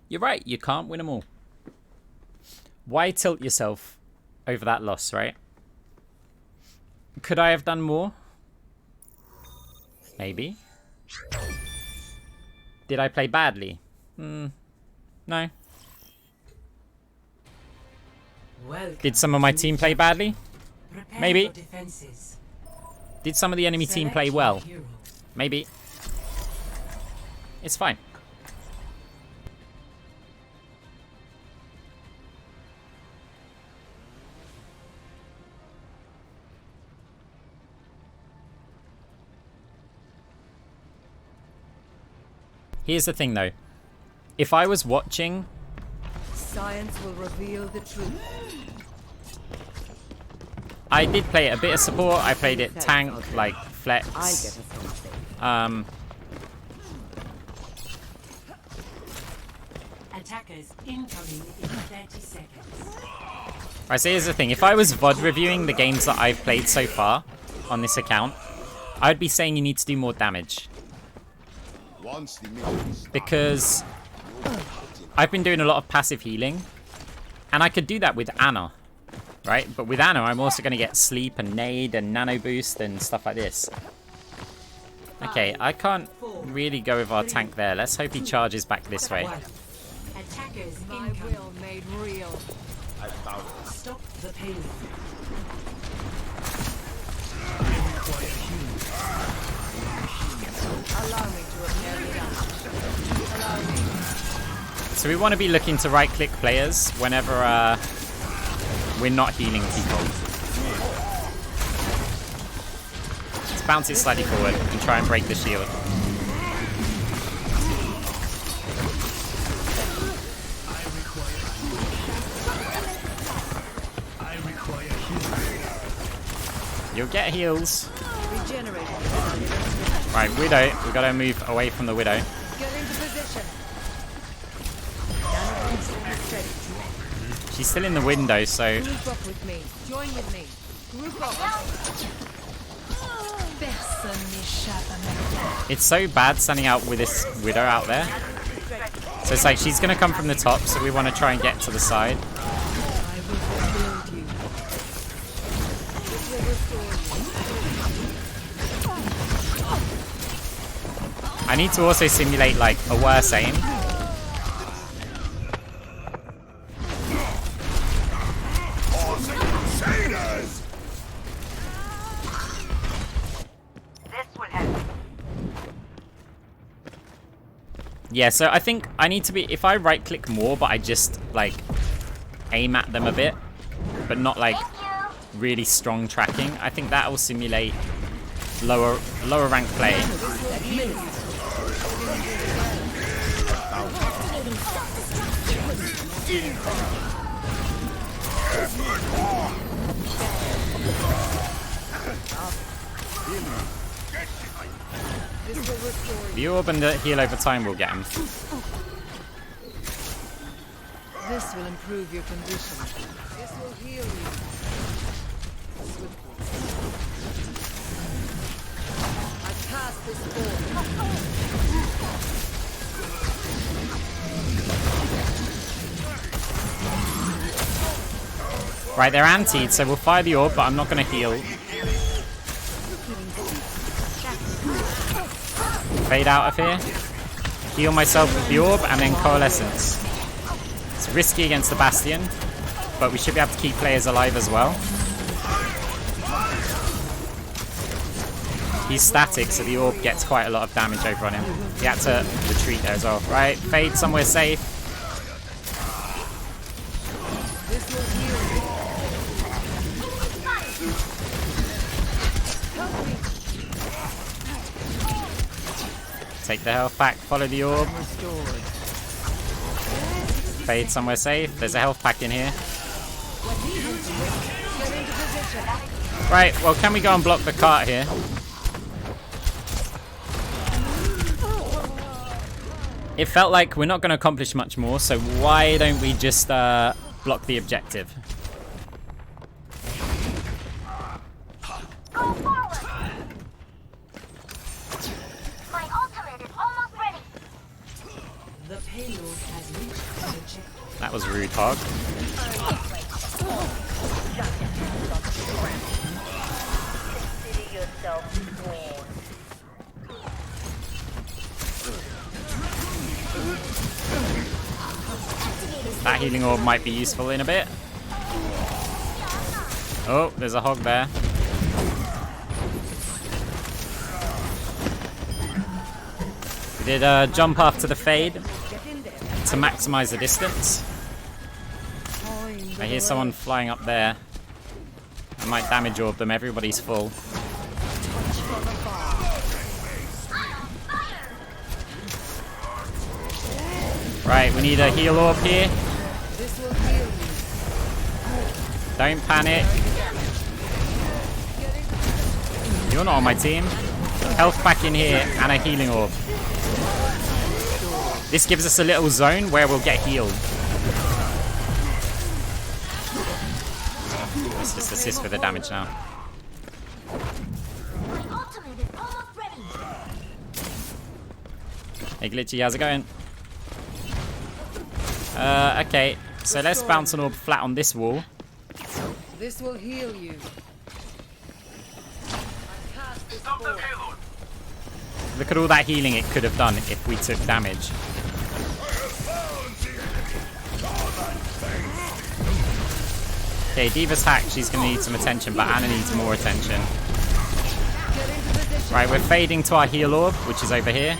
You're right, you can't win them all. Why tilt yourself over that loss, right? Could I have done more? Maybe. Did I play badly? No. Did some of my team play badly? Maybe. Did some of the enemy team play well? Maybe. It's fine. Here's the thing though. If I was watching... Science will reveal the truth. I did play a bit of support. I played it tank, like flex. Attackers incoming in 30 seconds. Right, so here's the thing. If I was VOD reviewing the games that I've played so far on this account, I would be saying you need to do more damage. Because I've been doing a lot of passive healing, and I could do that with Ana, right? But with Ana, I'm also going to get sleep and nade and nano boost and stuff like this. Okay, I can't really go with our tank there. Let's hope he charges back this way. Attackers My will made real. Stop the payload. Allow me to repair the damage. Allow me. So we want to be looking to right-click players whenever we're not healing people. Let's bounce it slightly forward and try and break the shield. You'll get heals. Right, Widow. We've got to move away from the Widow. Get into position. She's still in the window, so... Group up with me. Join with me. Group up. It's so bad standing out with this Widow out there. So it's like she's going to come from the top, so we want to try and get to the side. I will rebuild you. This will restore you. I need to also simulate like a worse aim. Yeah, so I think I need to be, if I right click more but I just like aim at them a bit, but not like really strong tracking, I think that will simulate lower rank play. The orb and the heal over time will get him. This will improve your condition. This will heal you. I cast this ball. Right, they're antied, so we'll fire the orb, but I'm not going to heal. Fade out of here. Heal myself with the orb, and then coalescence. It's risky against the Bastion, but we should be able to keep players alive as well. He's static, so the orb gets quite a lot of damage over on him. He had to retreat there as well. Right, fade somewhere safe. Take the health pack, follow the orb. Fade somewhere safe. There's a health pack in here. Right, well, can we go and block the cart here? It felt like we're not going to accomplish much more, so why don't we just block the objective? The payload has reached the checkpoint. That was rude, Hog. Consider yourself warned. That healing orb might be useful in a bit. Oh, there's a Hog there. We did a jump after the fade to maximize the distance. I hear someone flying up there. I might damage orb them. Everybody's full. Right, we need a heal orb here. This will heal you. Don't panic. You're not on my team. Health back in here and a healing orb. This gives us a little zone where we'll get healed. Let's just assist for the damage now. My ultimate is almost ready. Hey Glitchy, how's it going? Okay, so let's bounce an orb flat on this wall. This will heal you. Stop the payload. Look at all that healing it could have done if we took damage. Okay, Diva's hacked. She's going to need some attention, but Anna needs more attention. Right, we're fading to our heal orb, which is over here.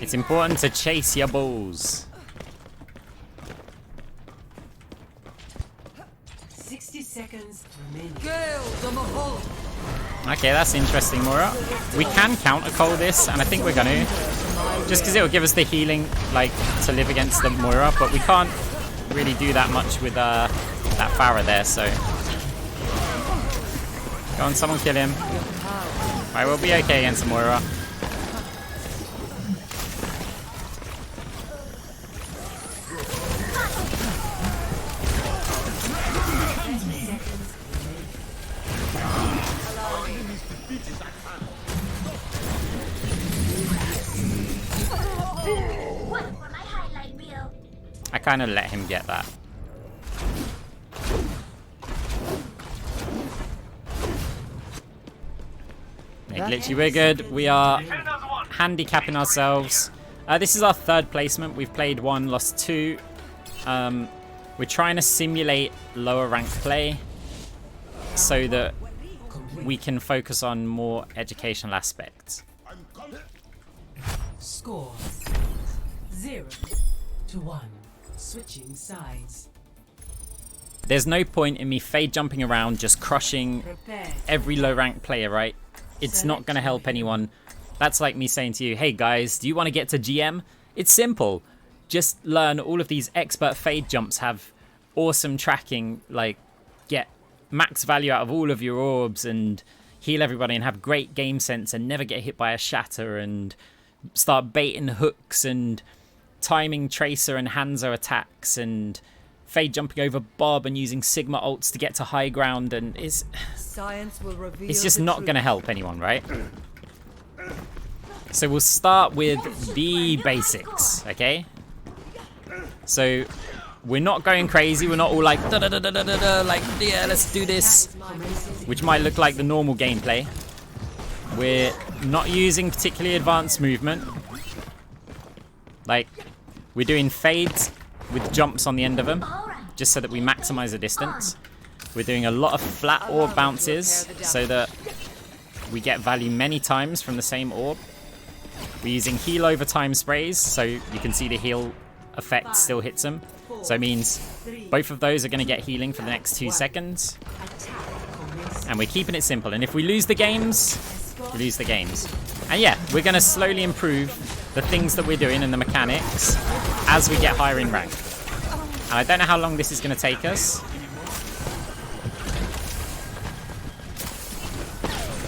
It's important to chase your bulls. 60 seconds remaining. Okay, that's interesting, Moira. We can counter-call this, and I think we're going to. Just because it will give us the healing, like, to live against the Moira, but we can't really do that much with that Farah there, so... Go on, someone kill him. Right, we'll be okay against the Moira. One for my highlight reel. I kind of let him get that. Hey, Glitchy, we're good. We are handicapping ourselves. This is our third placement. We've played 1, lost 2. We're trying to simulate lower ranked play so that we can focus on more educational aspects. Score 0-1. Switching sides. There's no point in me fade jumping around just crushing Prepare. every low ranked player, right? It's not going to help anyone. That's like me saying to you, hey guys, do you want to get to GM? It's simple. Just learn all of these expert fade jumps, have awesome tracking, like get max value out of all of your orbs and heal everybody and have great game sense and never get hit by a shatter and start baiting hooks and timing Tracer and Hanzo attacks and fade jumping over Bob and using Sigma ults to get to high ground, and Science will reveal it's just the not truth. going to help anyone, right? So we'll start with the basics, okay? So we're not going crazy. We're not all like da da da da da da, like yeah, let's do this, which might look like the normal gameplay. We're not using particularly advanced movement. Like we're doing fades with jumps on the end of them, just so that we maximize the distance. We're doing a lot of flat orb bounces so that we get value many times from the same orb. We're using heal over time sprays, so you can see the heal effect still hits them. So it means both of those are going to get healing for the next 2 seconds. And we're keeping it simple. And if we lose the games, we lose the games. And yeah, we're going to slowly improve the things that we're doing and the mechanics as we get higher in rank. And I don't know how long this is going to take us.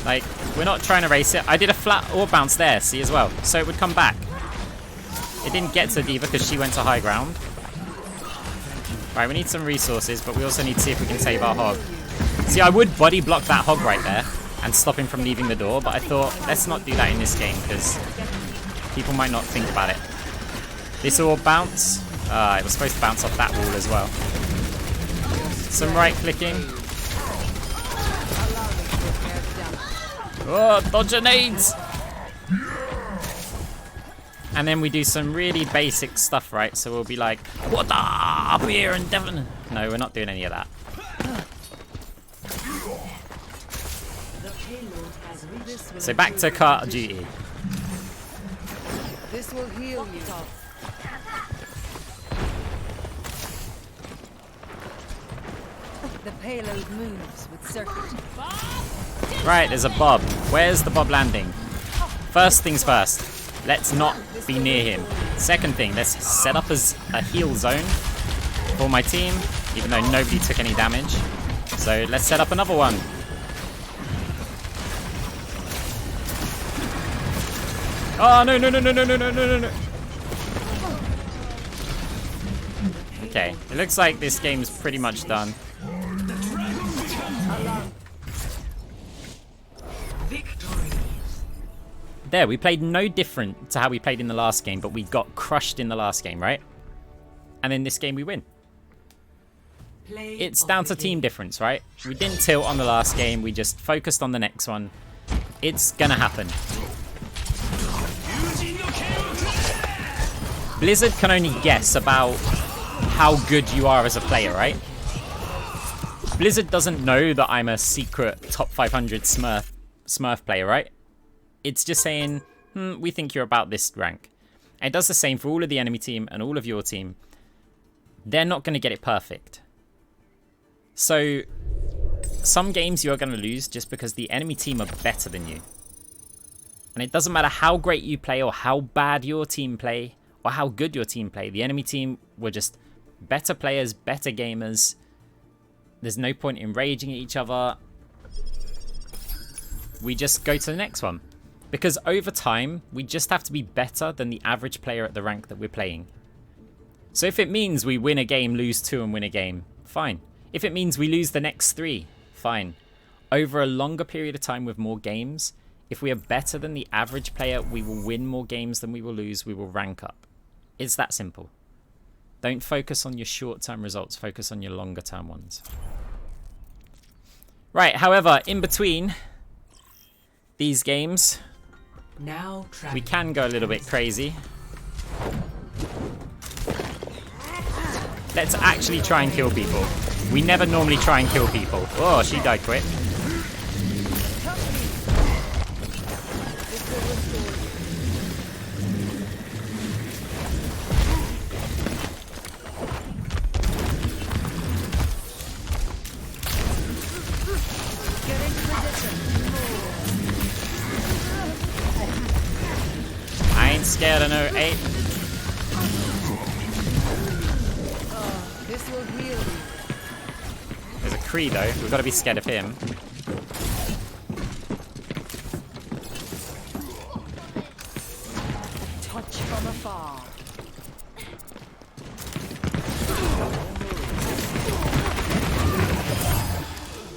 Like, we're not trying to race it. I did a flat orb bounce there, see, as well. So it would come back. It didn't get to Diva because she went to high ground. Right, we need some resources, but we also need to see if we can save our hog. See, I would body block that hog right there and stop him from leaving the door, but I thought, let's not do that in this game, because people might not think about it. This all bounce. It was supposed to bounce off that wall as well. Some right clicking. Oh, dodge nades! And then we do some really basic stuff, right? So we'll be like, what up here in Devon? No, we're not doing any of that. So back to cart duty. This will heal you. The payload moves with circuit. Right, there's a Bob. Where's the Bob landing? First things first, let's not be near him. Second thing, let's set up as a heal zone for my team, even though nobody took any damage. So let's set up another one. Oh, no, no, no, no, no, no, no, no, no. Okay, it looks like this game's pretty much done. There, we played no different to how we played in the last game, but we got crushed in the last game, right? And in this game we win. It's down to team difference, right? We didn't tilt on the last game, we just focused on the next one. It's gonna happen. Blizzard can only guess about how good you are as a player, right? Blizzard doesn't know that I'm a secret top 500 Smurf player, right? It's just saying, we think you're about this rank. And it does the same for all of the enemy team and all of your team. They're not going to get it perfect. So, some games you are going to lose just because the enemy team are better than you. And it doesn't matter how great you play or how bad your team play or how good your team play. The enemy team were just better players, better gamers. There's no point in raging at each other. We just go to the next one. Because over time, we just have to be better than the average player at the rank that we're playing. So if it means we win a game, lose 2 and win a game, fine. If it means we lose the next 3, fine. Over a longer period of time with more games, if we are better than the average player, we will win more games than we will lose, we will rank up. It's that simple. Don't focus on your short-term results, focus on your longer-term ones. Right, however, in between these games, we can go a little bit crazy. Let's actually try and kill people. We never normally try and kill people. Oh, she died quick. I ain't scared of no ape. This will heal you. There's a Kree though. We've got to be scared of him. Touch from afar.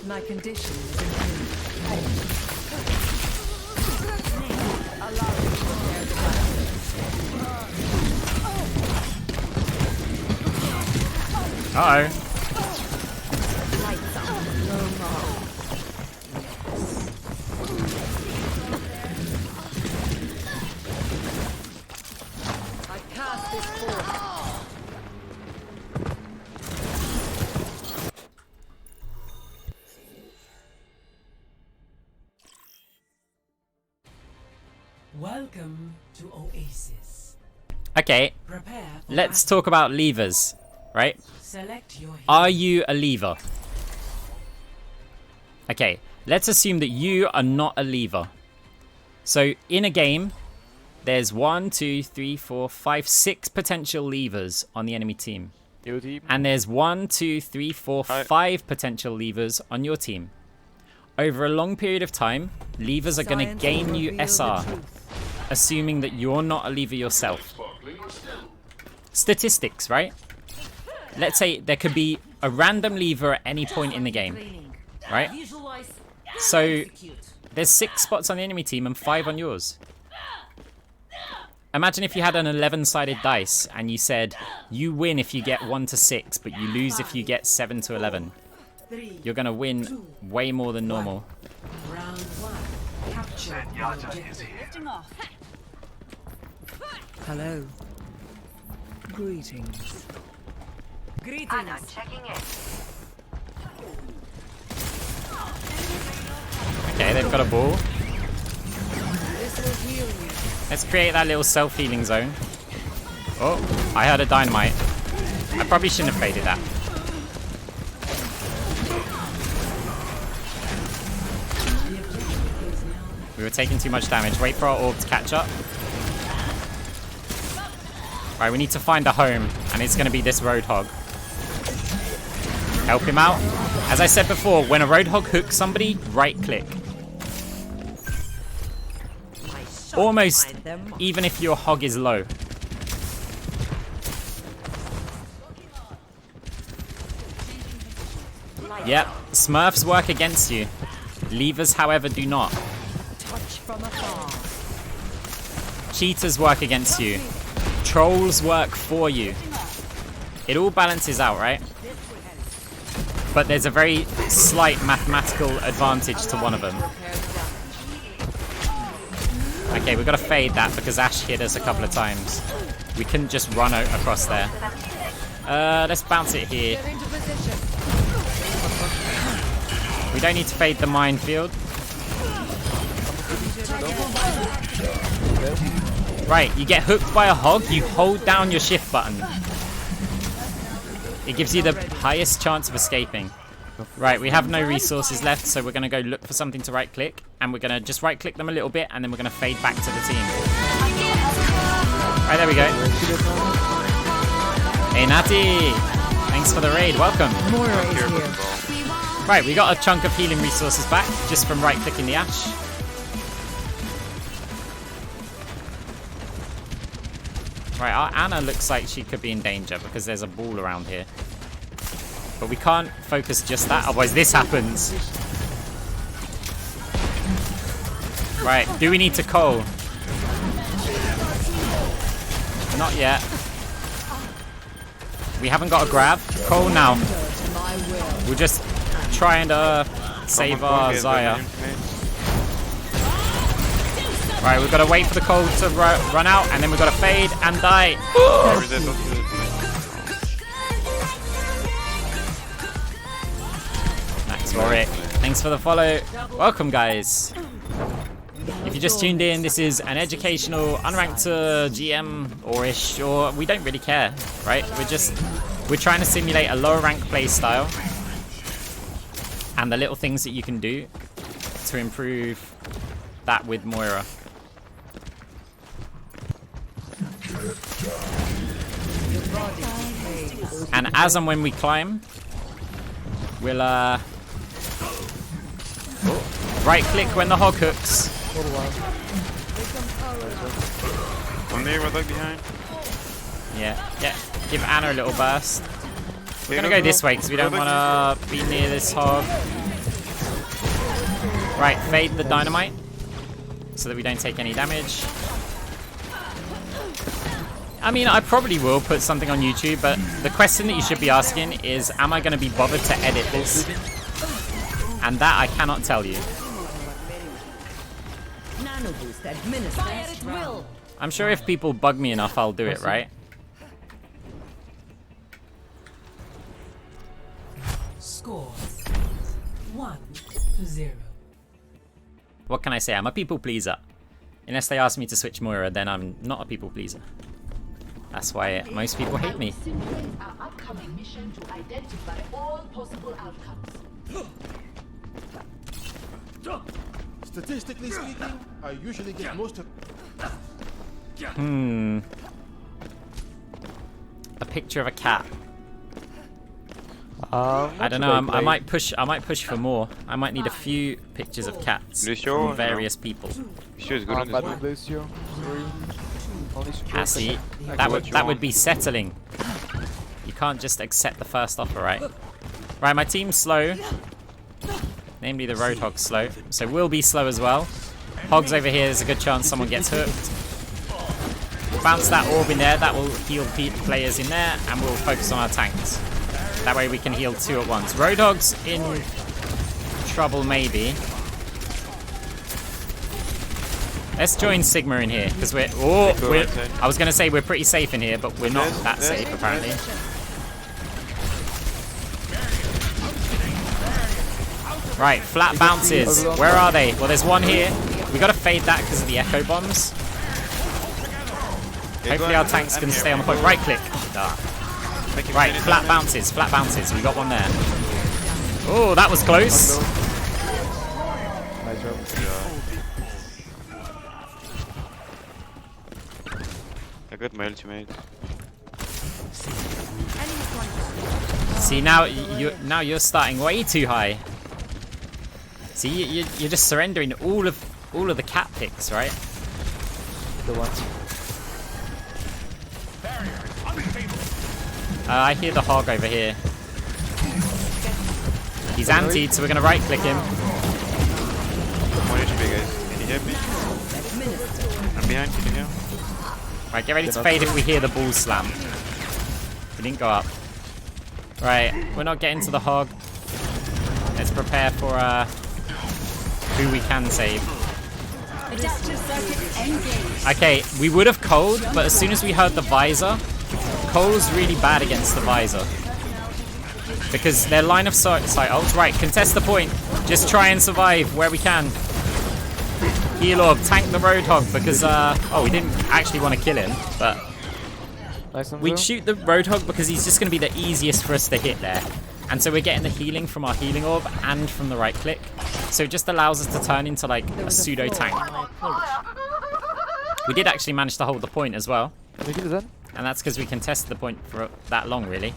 My condition is improved. Allow me to prepare the Uh-oh. lights on. No more. I cast this forth. Welcome to Oasis. Okay, Prepare for let's battle. talk about levers, right? Select your hero. Are you a lever? Okay, let's assume that you are not a lever. So in a game, there's 1, 2, 3, 4, 5, 6 potential levers on the enemy team. And there's 1, 2, 3, 4, 5 potential levers on your team. Over a long period of time, levers are going to Science gain will you reveal the SR, truth. assuming that you're not a lever yourself. Statistics, right? let's say there could be a random lever at any point in the game, right? So there's 6 spots on the enemy team and 5 on yours. Imagine if you had an 11-sided dice and you said you win if you get 1 to 6, but you lose if you get 7 to 11. You're gonna win way more than normal. Round 1. Capture the objective. Hello. Greetings. Greetings. Checking in. Okay, they've got a ball. This will heal you. Let's create that little self-healing zone. Oh, I heard a dynamite. I probably shouldn't have faded that. We were taking too much damage. Wait for our orb to catch up. Right, we need to find a home, and it's going to be this Roadhog. Help him out. As I said before, when a Roadhog hooks somebody, right-click. Almost, even if your hog is low. Yep, Smurfs work against you. Levers, however, do not. Cheaters work against you. Trolls work for you. It all balances out, right? But there's a very slight mathematical advantage to one of them. Okay, we've got to fade that because Ash hit us a couple of times. We couldn't just run out across there. Let's bounce it here. We don't need to fade the minefield. Right, you get hooked by a hog, you hold down your shift button. It gives you the highest chance of escaping. Right, we have no resources left, so we're going to go look for something to right-click. And we're going to just right-click them a little bit, and then we're going to fade back to the team. Right, there we go. Hey, Natty! Thanks for the raid, welcome. Moira is here. Right, we got a chunk of healing resources back, just from right-clicking the Ash. Right, our Anna looks like she could be in danger, because there's a ball around here. But we can't focus just that, otherwise this happens. Right, do we need to Cole? Not yet. We haven't got a grab. Cole now. We'll just try and save our Zaya. Right, we've got to wait for the Cole to run out, and then we've got to fade and die. Max Warwick, thanks for the follow. Welcome, guys. If you just tuned in, this is an educational unranked GM or-ish, or we don't really care, right? We're trying to simulate a lower rank playstyle and the little things that you can do to improve that with Moira. And as and when we climb, we'll right click when the hog hooks. I'm there, right behind. Yeah, give Anna a little burst. We're gonna go this way because we don't want to be near this hog. Right, fade the dynamite so that we don't take any damage. I mean, I probably will put something on YouTube, but the question that you should be asking is, am I going to be bothered to edit this? And that I cannot tell you. I'm sure if people bug me enough, I'll do it, right? Score 1-0. What can I say? I'm a people pleaser. Unless they ask me to switch Moira, then I'm not a people pleaser. That's why most people hate me. Simulate our upcoming mission to identify all possible outcomes. Statistically speaking, I usually get most of... A picture of a cat. I don't know. I might push for more. I might need a few pictures of cats from various people. Cassie, that would be settling. You can't just accept the first offer, right? Right, my team's slow. Namely, the Roadhog's slow. So we'll be slow as well. Hogs over here, there's a good chance someone gets hooked. Bounce that orb in there, that will heal players in there, and we'll focus on our tanks. That way we can heal 2 at once. Roadhog's in trouble, maybe. Let's join Sigma in here, because we're... I was going to say we're pretty safe in here, but we're not that safe, apparently. Right, flat bounces. Where are they? Well, there's one here. We got to fade that because of the echo bombs. Hopefully our tanks can stay on the point. Right click. Right, flat bounces, flat bounces. We got one there. Oh, that was close. Nice job. I got my ultimate. See, now you're starting way too high. See, you're just surrendering all of the cat picks, right? The one. I hear the hog over here. He's antied, so we're gonna right click him. 1 HP, guys. Can you hear me? I'm behind, can you hear? Right, get ready to fade if we hear the ball slam. We didn't go up. Right, we're not getting to the hog. Let's prepare for who we can save. Okay, we would have Cold, but as soon as we heard the visor, Cole's really bad against the visor. Because their line of sight ults. Right, contest the point. Just try and survive where we can. Heal orb, tank the Roadhog because, oh, we didn't actually want to kill him, but Nice one, we'd shoot the Roadhog because he's just going to be the easiest for us to hit there. And so we're getting the healing from our healing orb and from the right click. So it just allows us to turn into like a pseudo tank. We did actually manage to hold the point as well. We kill that? And that's because we contested the point for that long, really.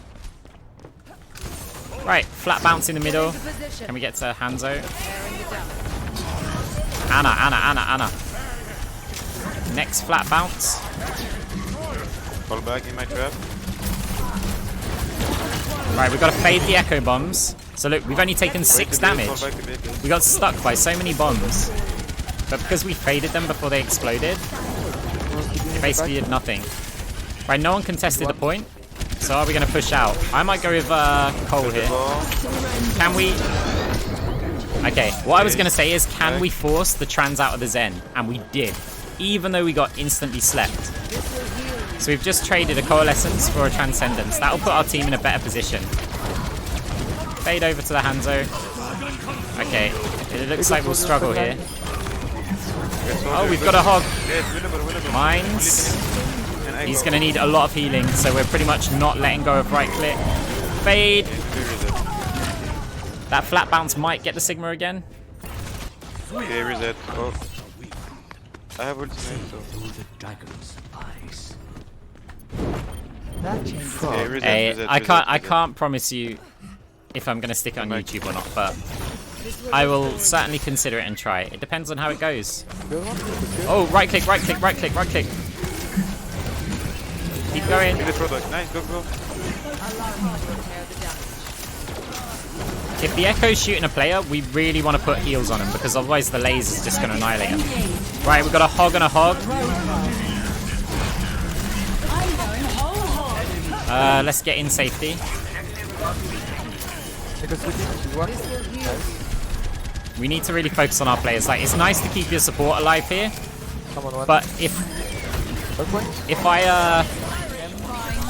Right, flat bounce in the middle. Can we get to Hanzo? Anna. Next flat bounce. Fall back in my trap. Right, we've got to fade the echo bombs. So look, we've only taken 6 damage. We got stuck by so many bombs. But because we faded them before they exploded, they basically did nothing. Right, no one contested the point. So are we going to push out? I might go with Cole here. Can we... Okay, what I was going to say is, can we force the trans out of the Zen? And we did, even though we got instantly slept. So we've just traded a Coalescence for a Transcendence. That'll put our team in a better position. Fade over to the Hanzo. Okay, it looks like we'll struggle here. Oh, we've got a hog. Mines. He's going to need a lot of healing, so we're pretty much not letting go of right click. Fade. That flat bounce might get the Sigma again. Okay, reset. Oh. I have ultimate, so. That changes. Okay, reset, Hey, reset, I reset. can't promise you if I'm going to stick it on YouTube or not, but I will certainly consider it and try it. It depends on how it goes. Oh, right click. Keep going. Get the product. Nice, go. If the Echo's shooting a player, we really want to put heals on him because otherwise the laser's just going to annihilate him. Right, we've got a hog and a hog. Let's get in safety. We need to really focus on our players. Like, it's nice to keep your support alive here, but if I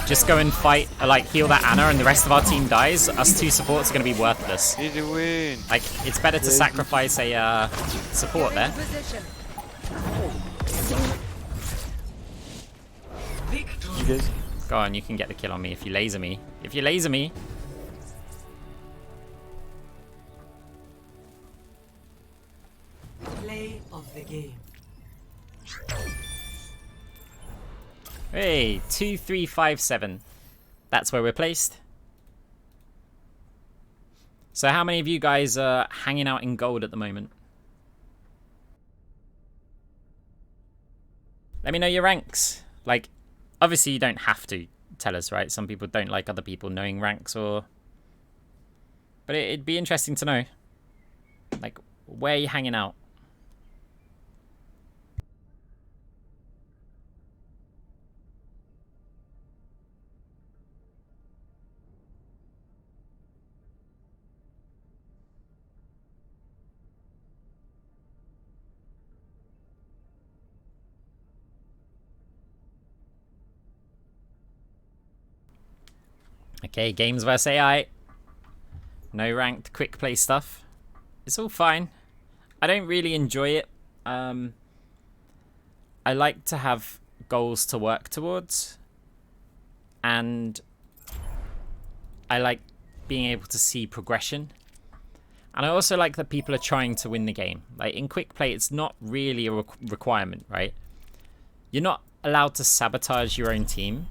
just go and fight, like heal that Anna, and the rest of our team dies, us 2 supports are going to be worthless. Easy win. Like, it's better to sacrifice a support there. You guys. Go on, you can get the kill on me if you laser me. If you laser me. Play of the game. Hey, 2, 3, 5, 7. That's where we're placed. So how many of you guys are hanging out in gold at the moment? Let me know your ranks. Like, obviously you don't have to tell us, right? Some people don't like other people knowing ranks, or... But it'd be interesting to know, like, where you're hanging out. Okay, games vs AI. No ranked quick play stuff. It's all fine. I don't really enjoy it. I like to have goals to work towards. And I like being able to see progression. And I also like that people are trying to win the game. Like in quick play, it's not really a requirement, right? You're not allowed to sabotage your own team.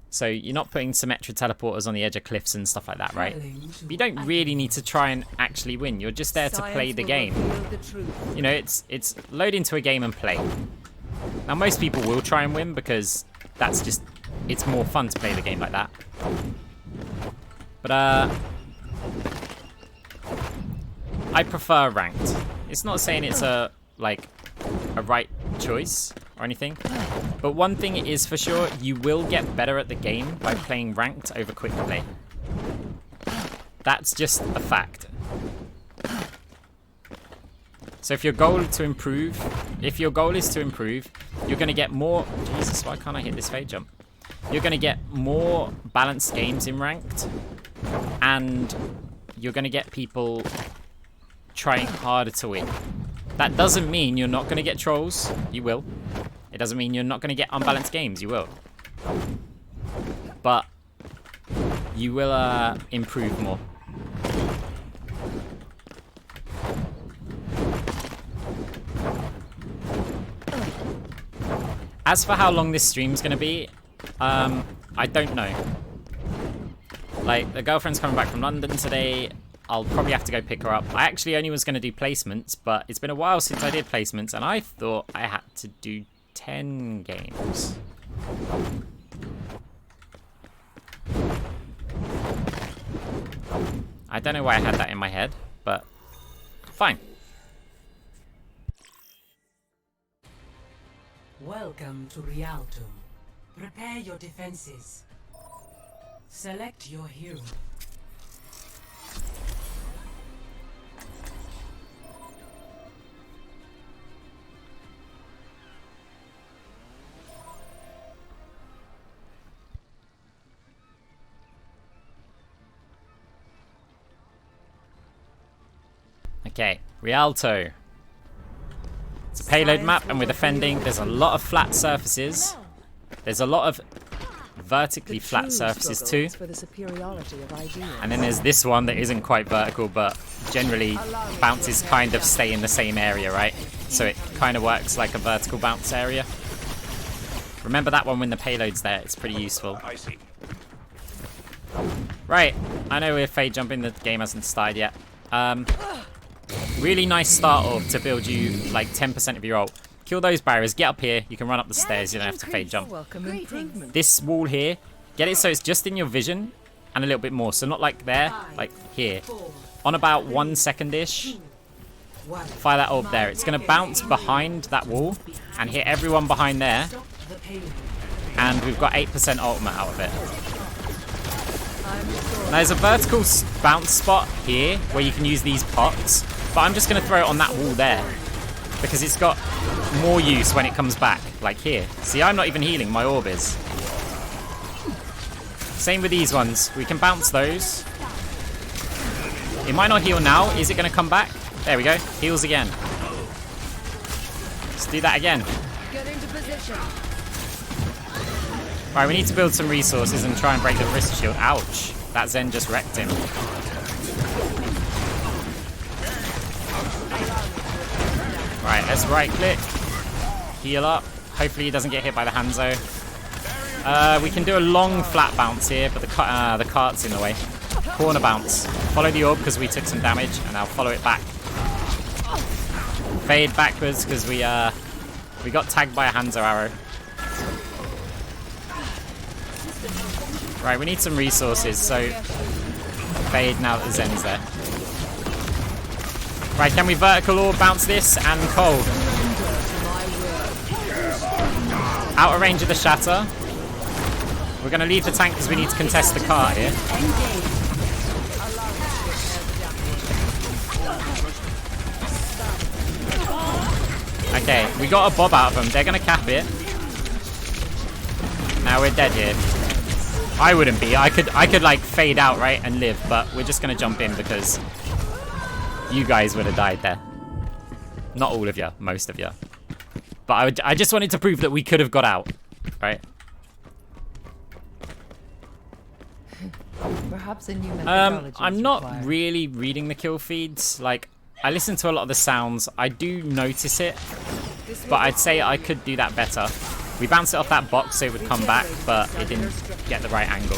So you're not putting Symmetra teleporters on the edge of cliffs and stuff like that, right? But you don't really need to try and actually win. You're just there to play the game. You know, it's load into a game and play. Now most people will try and win because that's just, it's more fun to play the game like that. But I prefer ranked. It's not saying it's a right choice or anything. But one thing is for sure, you will get better at the game by playing ranked over quick play. That's just a fact. So if your goal is to improve, you're going to get more... Jesus, why can't I hit this fade jump? You're going to get more balanced games in ranked. And you're going to get people trying harder to win. That doesn't mean you're not going to get trolls. You will. It doesn't mean you're not going to get unbalanced games. You will. But you will improve more. As for how long this stream's going to be, I don't know. Like, the girlfriend's coming back from London today. I'll probably have to go pick her up. I actually only was going to do placements, but it's been a while since I did placements, and I thought I had to do 10 games. I don't know why I had that in my head, but fine. Welcome to Rialto. Prepare your defenses. Select your hero. Okay, Rialto. It's a payload map, and we're defending. There's a lot of flat surfaces. There's a lot of vertically flat surfaces too. And then there's this one that isn't quite vertical, but generally bounces kind of stay in the same area, right? So it kind of works like a vertical bounce area. Remember that one when the payload's there. It's pretty useful. Right, I know we're fade jumping. The game hasn't started yet. Really nice start off to build you like 10% of your ult. Kill those barriers, get up here, you can run up the stairs, you don't have to fade jump. This wall here, get it so it's just in your vision and a little bit more. So not like there, like here. On about 1 second-ish, fire that orb there. It's going to bounce behind that wall and hit everyone behind there. And we've got 8% ultimate out of it. Now there's a vertical bounce spot here where you can use these pots. But I'm just going to throw it on that wall there. Because it's got more use when it comes back. Like here. See, I'm not even healing. My orb is. Same with these ones. We can bounce those. It might not heal now. Is it going to come back? There we go. Heals again. Let's do that again. Get into position. Right, we need to build some resources and try and break the wrist shield. Ouch. That Zen just wrecked him. Right, let's right click. Heal up. Hopefully he doesn't get hit by the Hanzo. We can do a long flat bounce here, but the cart's in the way. Corner bounce. Follow the orb because we took some damage, and I'll follow it back. Fade backwards because we got tagged by a Hanzo arrow. Right, we need some resources, so fade now that Zen's there. Right, can we vertical or bounce this and cold? Out of range of the shatter. We're going to leave the tank because we need to contest the car here. Okay, we got a bob out of them. They're going to cap it. Now we're dead here. I wouldn't be. I could like fade out, right, and live, but we're just going to jump in because you guys would have died there. Not all of you, most of you. But I just wanted to prove that we could have got out, right? Perhaps a new methodology I'm is not required. really reading the kill feeds. Like, I listen to a lot of the sounds. I do notice it, but I'd say I could do that better. We bounced it off that box so it would come back, but it didn't get the right angle.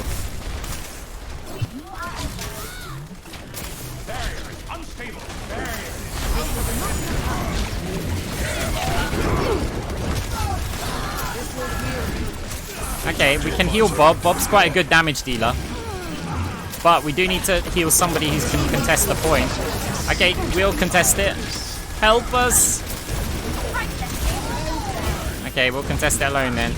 Okay, we can heal Bob. Bob's quite a good damage dealer. But we do need to heal somebody who can contest the point. Okay, we'll contest it. Help us! Okay, we'll contest it alone then.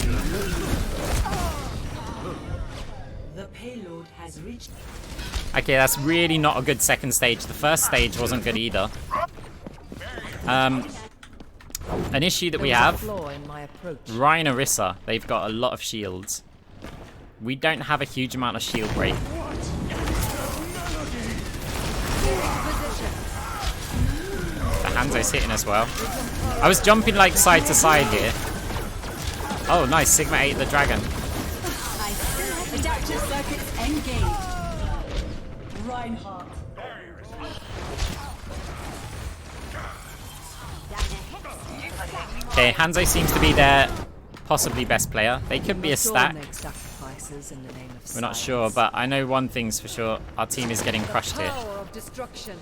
The payload has reached. Okay, that's really not a good second stage. The first stage wasn't good either. An issue that we There was a have, flaw in my approach. Ryan and Orisa, they've got a lot of shields. We don't have a huge amount of shield break. The Hanzo's hitting as well. I was jumping like side to side here. Oh, nice. Sigma ate the dragon. Adaptive circuits engaged. Reinhardt. Okay, Hanzo seems to be their possibly best player. They could be a stack. Make sacrifices in the name of We're not science. sure, but I know one thing's for sure. Our team is getting crushed here. Power of destruction.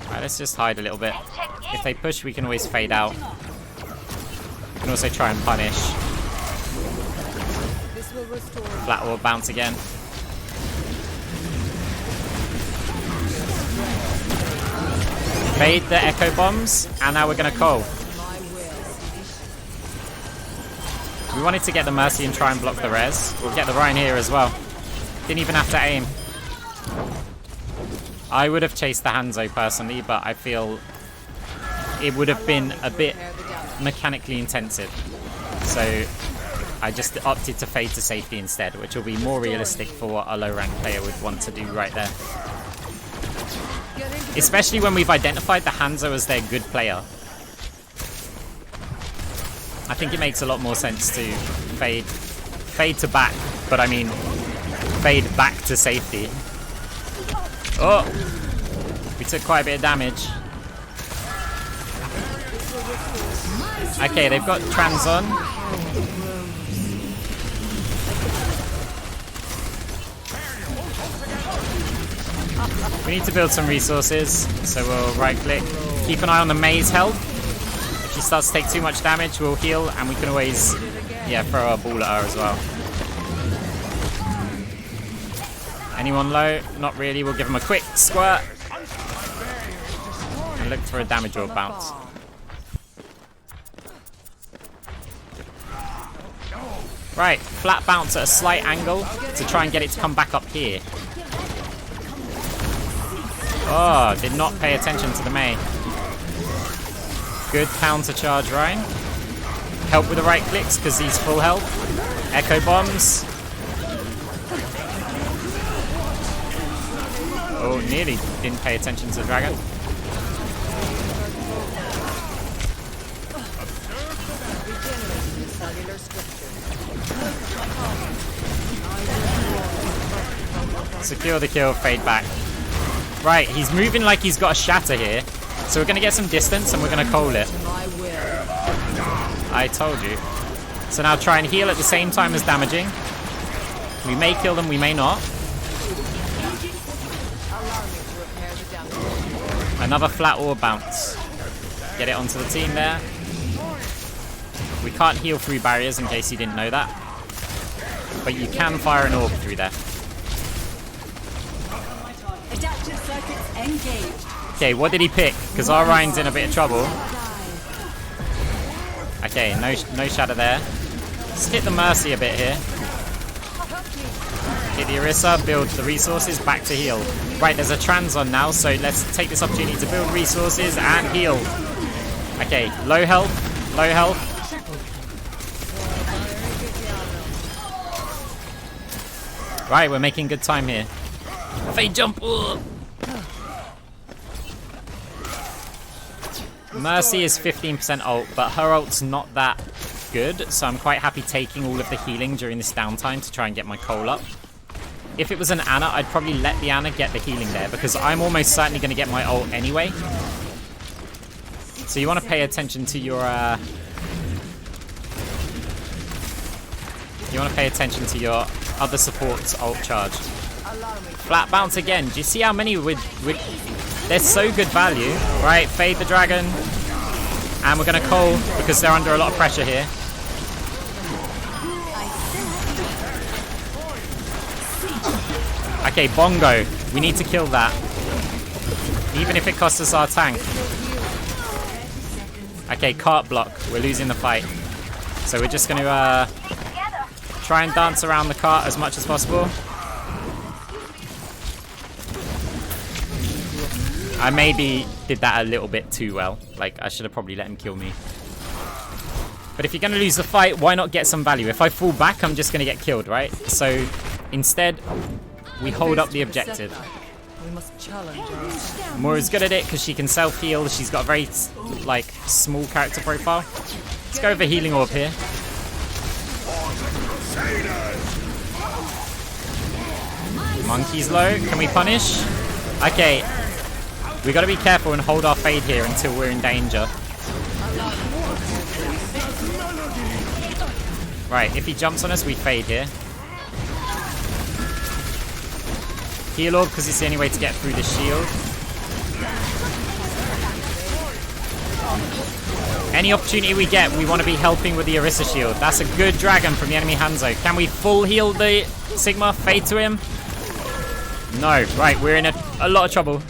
Alright, let's just hide a little bit. If they push, we can always fade out. We can also try and punish. This will restore. Flat orb bounce again. Fade the echo bombs, and now we're gonna call. My will. We wanted to get the Mercy and try and block the res. We'll get the Ryan here as well. Didn't even have to aim. I would have chased the Hanzo personally, but I feel it would have been a bit mechanically intensive. So I just opted to fade to safety instead, which will be more realistic for what a low rank player would want to do right there. Especially when we've identified the Hanzo as their good player. I think it makes a lot more sense to fade to back, but I mean fade back to safety. Oh! We took quite a bit of damage. Okay, they've got trans on. We need to build some resources, so we'll right click. Keep an eye on the May's health. If she starts to take too much damage, we'll heal, and we can always, yeah, throw our ball at her as well. Anyone low? Not really. We'll give them a quick squirt. And look for a damage orb bounce. Right, flat bounce at a slight angle to try and get it to come back up here. Oh, did not pay attention to the May. Good counter charge, Ryan. Help with the right clicks because he's full health. Echo bombs. Oh, nearly didn't pay attention to the dragon. Secure the kill, fade back. Right, he's moving like he's got a shatter here. So we're going to get some distance and we're going to coal it. I told you. So now try and heal at the same time as damaging. We may kill them, we may not. Another flat orb bounce. Get it onto the team there. We can't heal through barriers in case you didn't know that. but you can fire an orb through there. Adaptive circuits engaged. Okay, what did he pick? Because our Ryan's in a bit of trouble. Okay, no shadow there. Let's hit the Mercy a bit here. Hit the Orisa, build the resources, back to heal. Right, there's a trans on now, so let's take this opportunity to build resources and heal. Okay, low health, low health. Right, we're making good time here. Fade jump! Ugh. Mercy is 15% ult, but her ult's not that good, so I'm quite happy taking all of the healing during this downtime to try and get my Cole up. If it was an Ana, I'd probably let the Ana get the healing there, because I'm almost certainly going to get my ult anyway. So you want to pay attention to your... You want to pay attention to your other support's ult charge. Flat bounce again. Do you see how many with they're so good value, right? Fade the dragon, and we're gonna Cole because they're under a lot of pressure here. Okay, Bongo, we need to kill that, even if it costs us our tank. Okay, cart block. We're losing the fight, so we're just gonna try and dance around the cart as much as possible. I maybe did that a little bit too well. Like, I should have probably let him kill me. But if you're going to lose the fight, why not get some value? If I fall back, I'm just going to get killed, right? So, instead, we hold up the objective. We must challenge ourselves. Moira's good at it because she can self-heal. She's got a very, like, small character profile. Let's go over Healing Orb here. Monkey's low. Can we punish? Okay. We gotta be careful and hold our fade here until we're in danger. Right, if he jumps on us, we fade here. Heal Orb because it's the only way to get through the shield. Any opportunity we get, we want to be helping with the Orisa shield. That's a good dragon from the enemy Hanzo. Can we full heal the Sigma? Fade to him? No. Right, we're in a lot of trouble.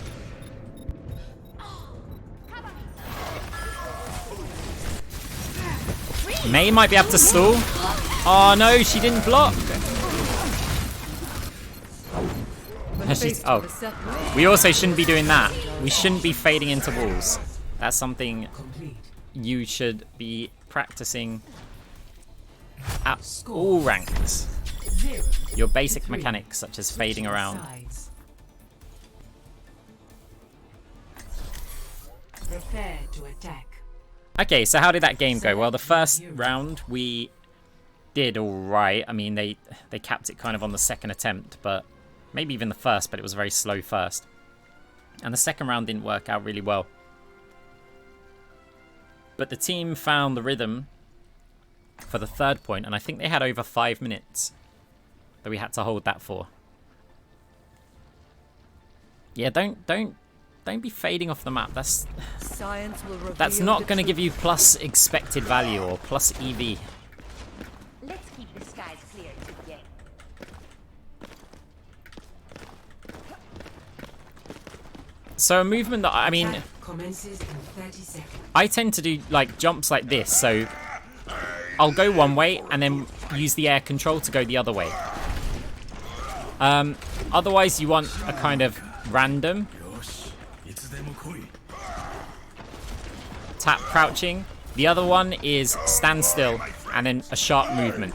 May might be able to stall. Oh no, she didn't block. We also shouldn't be doing that. We shouldn't be fading into walls. That's something you should be practicing at all ranks. Your basic mechanics, such as fading around. Prepare to attack. Okay, so how did that game go? Well, the first round we did all right. I mean, they capped it kind of on the second attempt, but maybe even the first, but it was very slow first. And the second round didn't work out really well. But the team found the rhythm for the third point, and I think they had over 5 minutes that we had to hold that for. Yeah, don't be fading off the map. That's not going to give you plus expected value or plus EV. Let's keep the skies clear today. So a movement that, I mean, Commences in 30 seconds. I tend to do like jumps like this. So I'll go one way and then use the air control to go the other way. Otherwise, you want a kind of random tap crouching. The other one is stand still and then a sharp movement.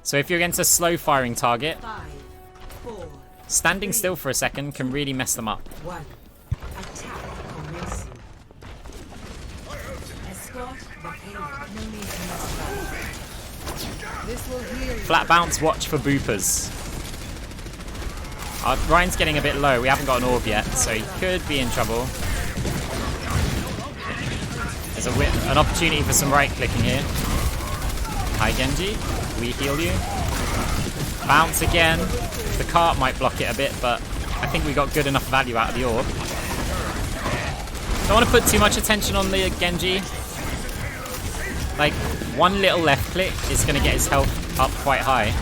So if you're against a slow firing target, 5, 4, standing still for a second can really mess them up. 1. Attack commencing. Escort the payload. No need to mess about. This will heal you. Flat bounce, watch for boopers. Ryan's getting a bit low. We haven't got an orb yet, so he could be in trouble. There's an opportunity for some right-clicking here. Hi, Genji. We heal you. Bounce again. The cart might block it a bit, but I think we got good enough value out of the orb. Don't want to put too much attention on the Genji. Like, one little left click is going to get his health up quite high.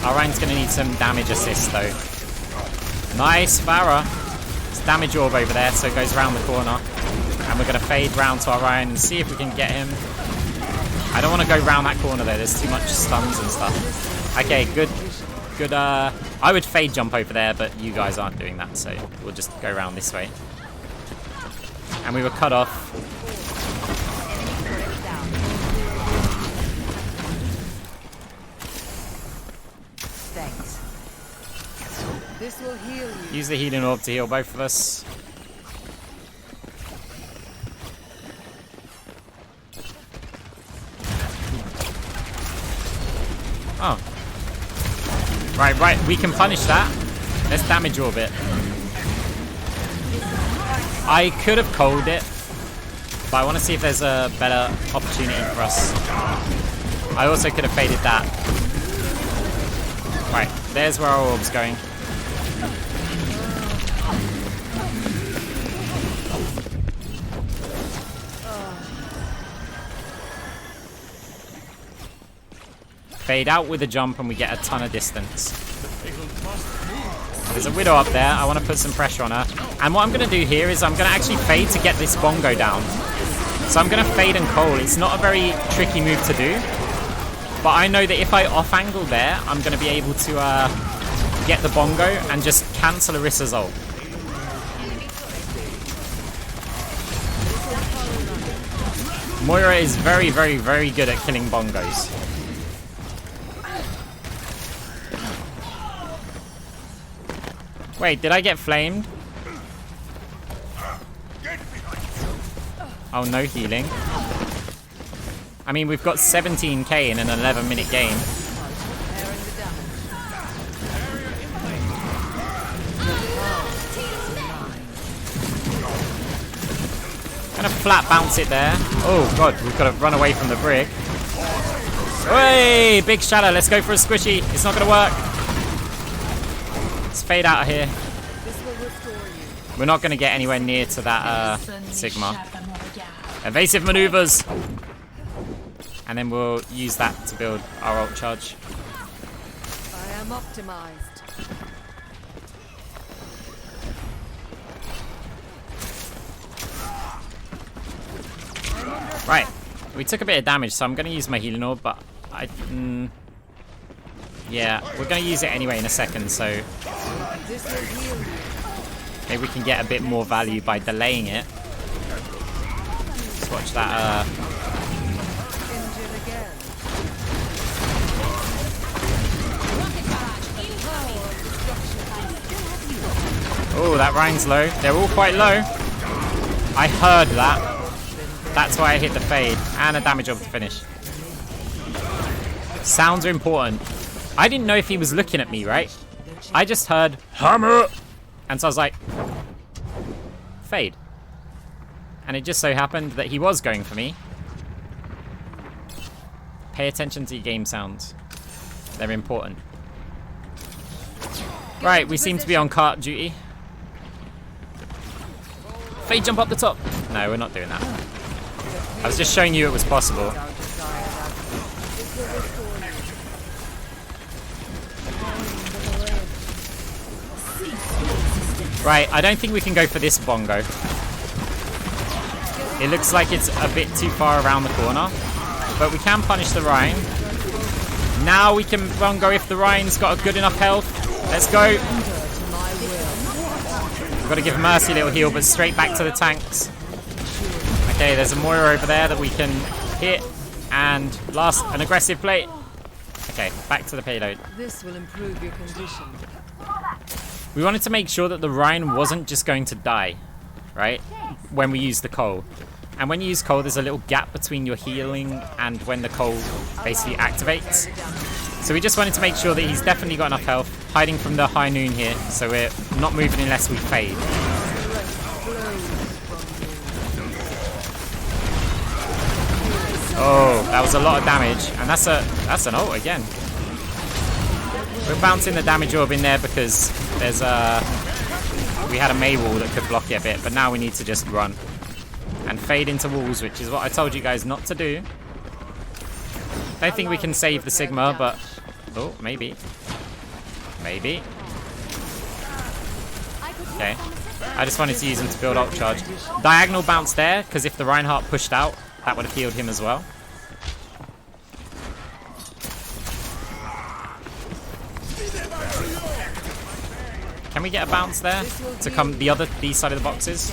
Our Ryan's gonna need some damage assist though. Nice, Farah. It's damage orb over there, so it goes around the corner. And we're gonna fade round to our Ryan and see if we can get him. I don't want to go round that corner though, there's too much stuns and stuff. Okay, good. I would fade jump over there, but you guys aren't doing that, so we'll just go around this way. And we were cut off. Thanks. This will heal you. Use the healing orb to heal both of us. Oh. Right, we can punish that. Let's damage orb it. I could have cold it, but I want to see if there's a better opportunity for us. I also could have faded that. Right, there's where our orb's going. Fade out with a jump and we get a ton of distance. There's a Widow up there. I want to put some pressure on her. And what I'm going to do here is I'm going to actually fade to get this bongo down. So I'm going to fade and coal. It's not a very tricky move to do. But I know that if I off-angle there, I'm going to be able to get the bongo and just cancel Orissa's ult. Moira is very, very, very good at killing bongos. Wait, did I get flamed? Oh, no healing. I mean, we've got 17k in an 11-minute game. Gonna flat bounce it there. Oh god, we've got to run away from the brick. Hey, big shadow. Let's go for a squishy. It's not gonna work. Let's fade out of here. We're not gonna get anywhere near to that Sigma. Evasive maneuvers. And then we'll use that to build our ult charge. I am optimized. Right, we took a bit of damage, so I'm going to use my healing orb, but yeah, we're going to use it anyway in a second, so maybe we can get a bit more value by delaying it. Let's watch that. Oh, that Ryan's low. They're all quite low. I heard that. That's why I hit the fade and a damage orb to finish. Sounds are important. I didn't know if he was looking at me, right? I just heard hammer, and so I was like, fade. And it just so happened that he was going for me. Pay attention to your game sounds. They're important. Right, we seem to be on cart duty. Fade jump up the top. No, we're not doing that. I was just showing you it was possible. Right, I don't think we can go for this bongo. It looks like it's a bit too far around the corner. But we can punish the Ryan. Now we can bongo if the Ryan's got a good enough health. Let's go. We've got to give Mercy a little heal, but straight back to the tanks. Okay, there's a Moira over there that we can hit. And last, an aggressive play. Okay, back to the payload. This will improve your condition. We wanted to make sure that the Ryan wasn't just going to die, right? When we use the coal. And when you use coal, there's a little gap between your healing and when the coal basically activates. So we just wanted to make sure that he's definitely got enough health. Hiding from the high noon here, so we're not moving unless we fade. Oh, that was a lot of damage. And that's an ult again. We're bouncing the damage orb in there because there's we had a Mei wall that could block it a bit, but now we need to just run and fade into walls, which is what I told you guys not to do. Don't think we can save the Sigma, but... Oh, maybe. Maybe. Okay. I just wanted to use him to build ult charge. Diagonal bounce there, because if the Reinhardt pushed out, that would have healed him as well. Can we get a bounce there to come these side of the boxes?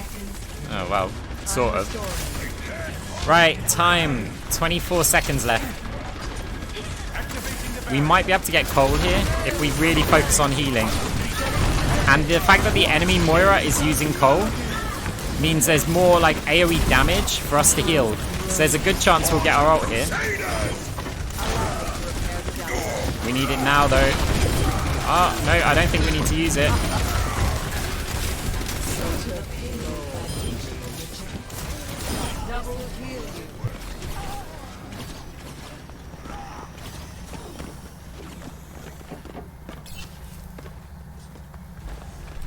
Oh, well, sort of. Right, time. 24 seconds left. We might be able to get cold here if we really focus on healing. And the fact that the enemy Moira is using coal means there's more like AoE damage for us to heal. So there's a good chance we'll get our ult here. We need it now though. Oh, no, I don't think we need to use it.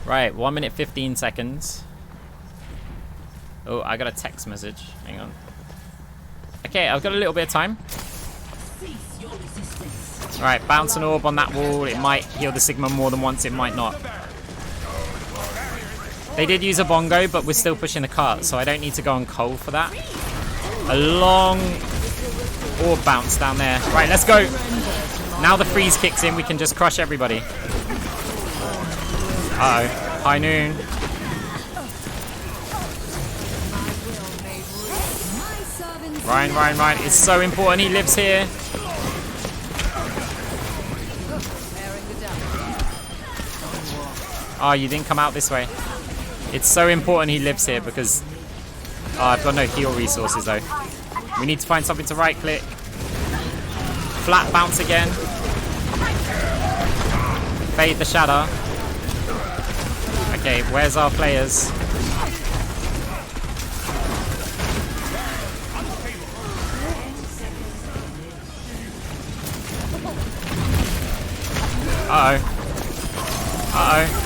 Right, 1 minute 15 seconds. Oh, I got a text message. Hang on. Okay, I've got a little bit of time. Alright, bounce an orb on that wall. It might heal the Sigma more than once, it might not. They did use a bongo, but we're still pushing the cart, so I don't need to go on coal for that. A long orb bounce down there. Right, let's go. Now the freeze kicks in, we can just crush everybody. Uh-oh. High noon. Ryan. It's so important he lives here. Oh, you didn't come out this way. It's so important he lives here because... Oh, I've got no heal resources though. We need to find something to right click. Flat bounce again. Fade the shadow. Okay, where's our players? Uh-oh. Uh-oh.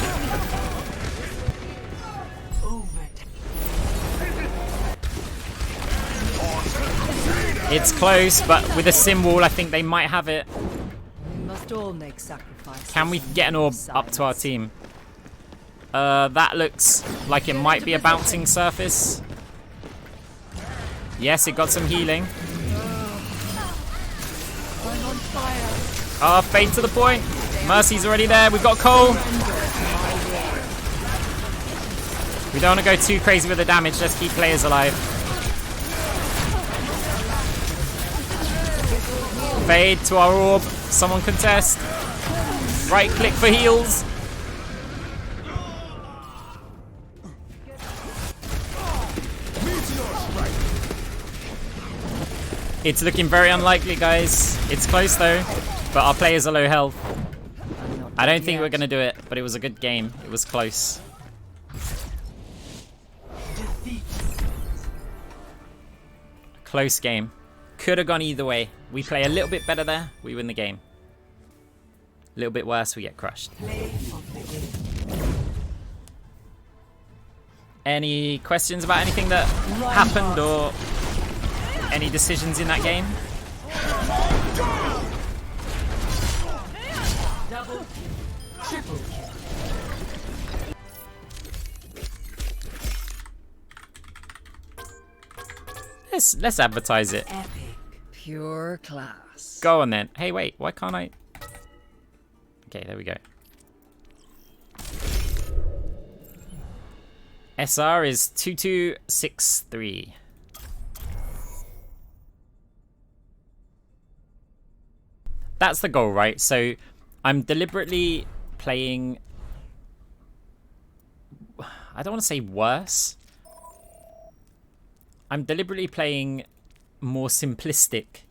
It's close, but with a sim wall, I think they might have it. We must all make sacrifices. Can we get an orb up to our team? That looks like it might be a bouncing surface. Yes, it got some healing. Oh, fade to the point. Mercy's already there. We've got Cole. We don't want to go too crazy with the damage. Let's keep players alive. Fade to our orb. Someone contest. Right click for heals. It's looking very unlikely, guys. It's close though, but our players are low health. I don't think we're gonna do it, but it was a good game. It was close. Close game. Could have gone either way. We play a little bit better there, we win the game. A little bit worse, we get crushed. Any questions about anything that happened or any decisions in that game? Double, triple kill. Let's advertise it. Epic. Pure class. Go on then. Hey, wait, why can't I? Okay, there we go. SR is 2263. That's the goal, right? So I'm deliberately playing... I don't want to say worse. I'm deliberately playing more simplistic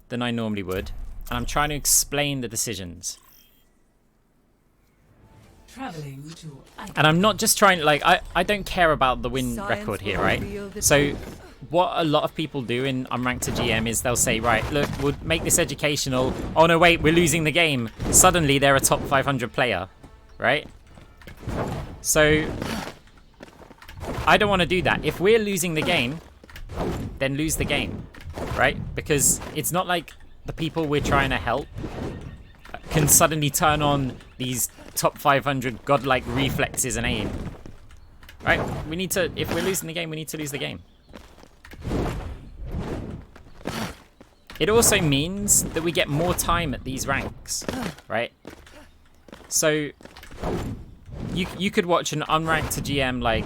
than I normally would. And I'm trying to explain the decisions. Traveling to... And I'm not just trying, like, I don't care about the win record here, right? So what a lot of people do in Unranked to GM is they'll say, right, look, we'll make this educational. Oh no, wait, we're losing the game. Suddenly they're a top 500 player, right? So I don't want to do that. If we're losing the game, then lose the game, right? Because it's not like the people we're trying to help can suddenly turn on these top 500 godlike reflexes and aim. Right? We need to, if we're losing the game, we need to lose the game. It also means that we get more time at these ranks, right? So you could watch an unranked to GM like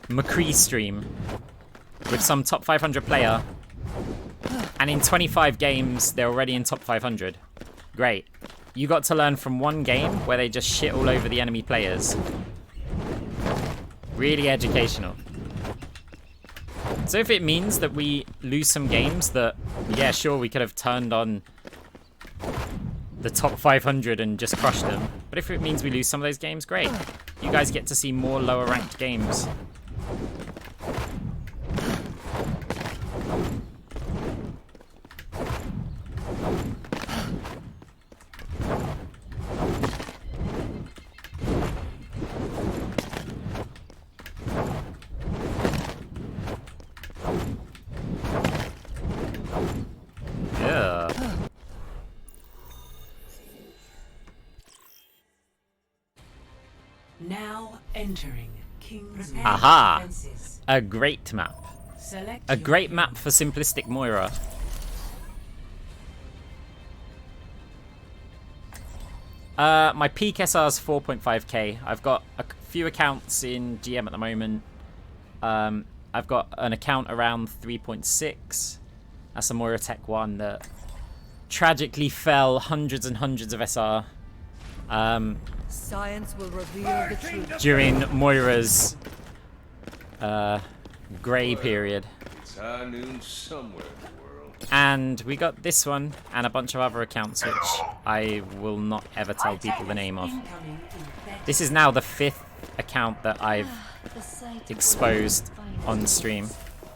McCree stream with some top 500 player, and in 25 games they're already in top 500. Great. You got to learn from one game where they just shit all over the enemy players. Really educational. So if it means that we lose some games that, yeah, sure, we could have turned on the top 500 and just crushed them. But if it means we lose some of those games, great. You guys get to see more lower ranked games. Yeah. Now entering King's Aha! Defenses. A great map. Select A your great map for simplistic Moira. My peak SR is 4.5k. I've got a few accounts in GM at the moment. I've got an account around 3.6. That's a Moira Tech 1 that tragically fell hundreds and hundreds of SR. Science will reveal the truth. During Moira's grey period. It's high noon somewhere in the world. And we got this one and a bunch of other accounts which I will not ever tell people the name of. incoming in This is now the 5th account that I've exposed on stream.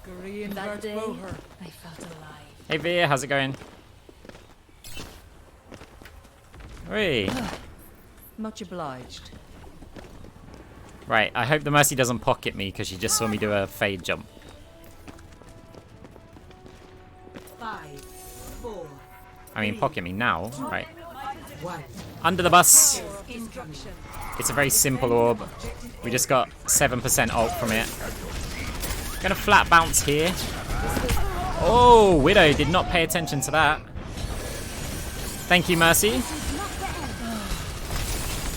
Korean That day, Boher. I felt alive. Hey Veer, how's it going? Hey. Much obliged. Right, I hope the Mercy doesn't pocket me because she just saw me do a fade jump. 5, 4, I mean, pocket me now, right? 1. Under the bus. Instruction. It's a very simple orb. We just got 7% ult from it. Gonna flat bounce here. Oh, Widow did not pay attention to that. Thank you, Mercy.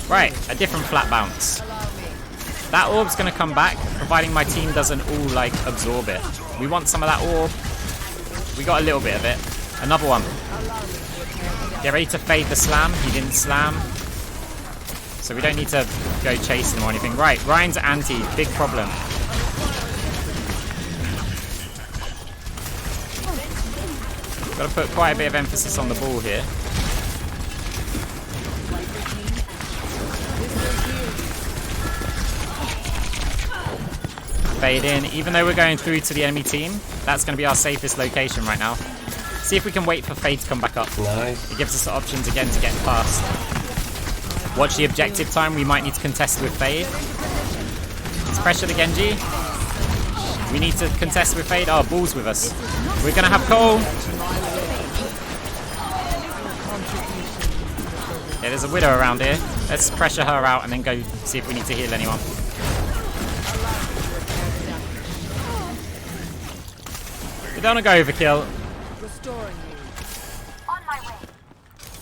Right, a different flat bounce. That orb's gonna come back, providing my team doesn't all, like, absorb it. We want some of that orb. We got a little bit of it. Another one. Get ready to fade the slam. He didn't slam. So we don't need to go chasing him or anything. Right, Ryan's anti. Big problem. Got to put quite a bit of emphasis on the ball here. Fade in. Even though we're going through to the enemy team, that's going to be our safest location right now. See if we can wait for Fade to come back up. Nice. It gives us the options again to get past. Watch the objective time. We might need to contest with Fade. Let's pressure the Genji. We need to contest with Fade. Oh, Bull's with us. We're going to have Cole. Yeah, there's a Widow around here. Let's pressure her out and then go see if we need to heal anyone. We don't want to go overkill. Restoring you.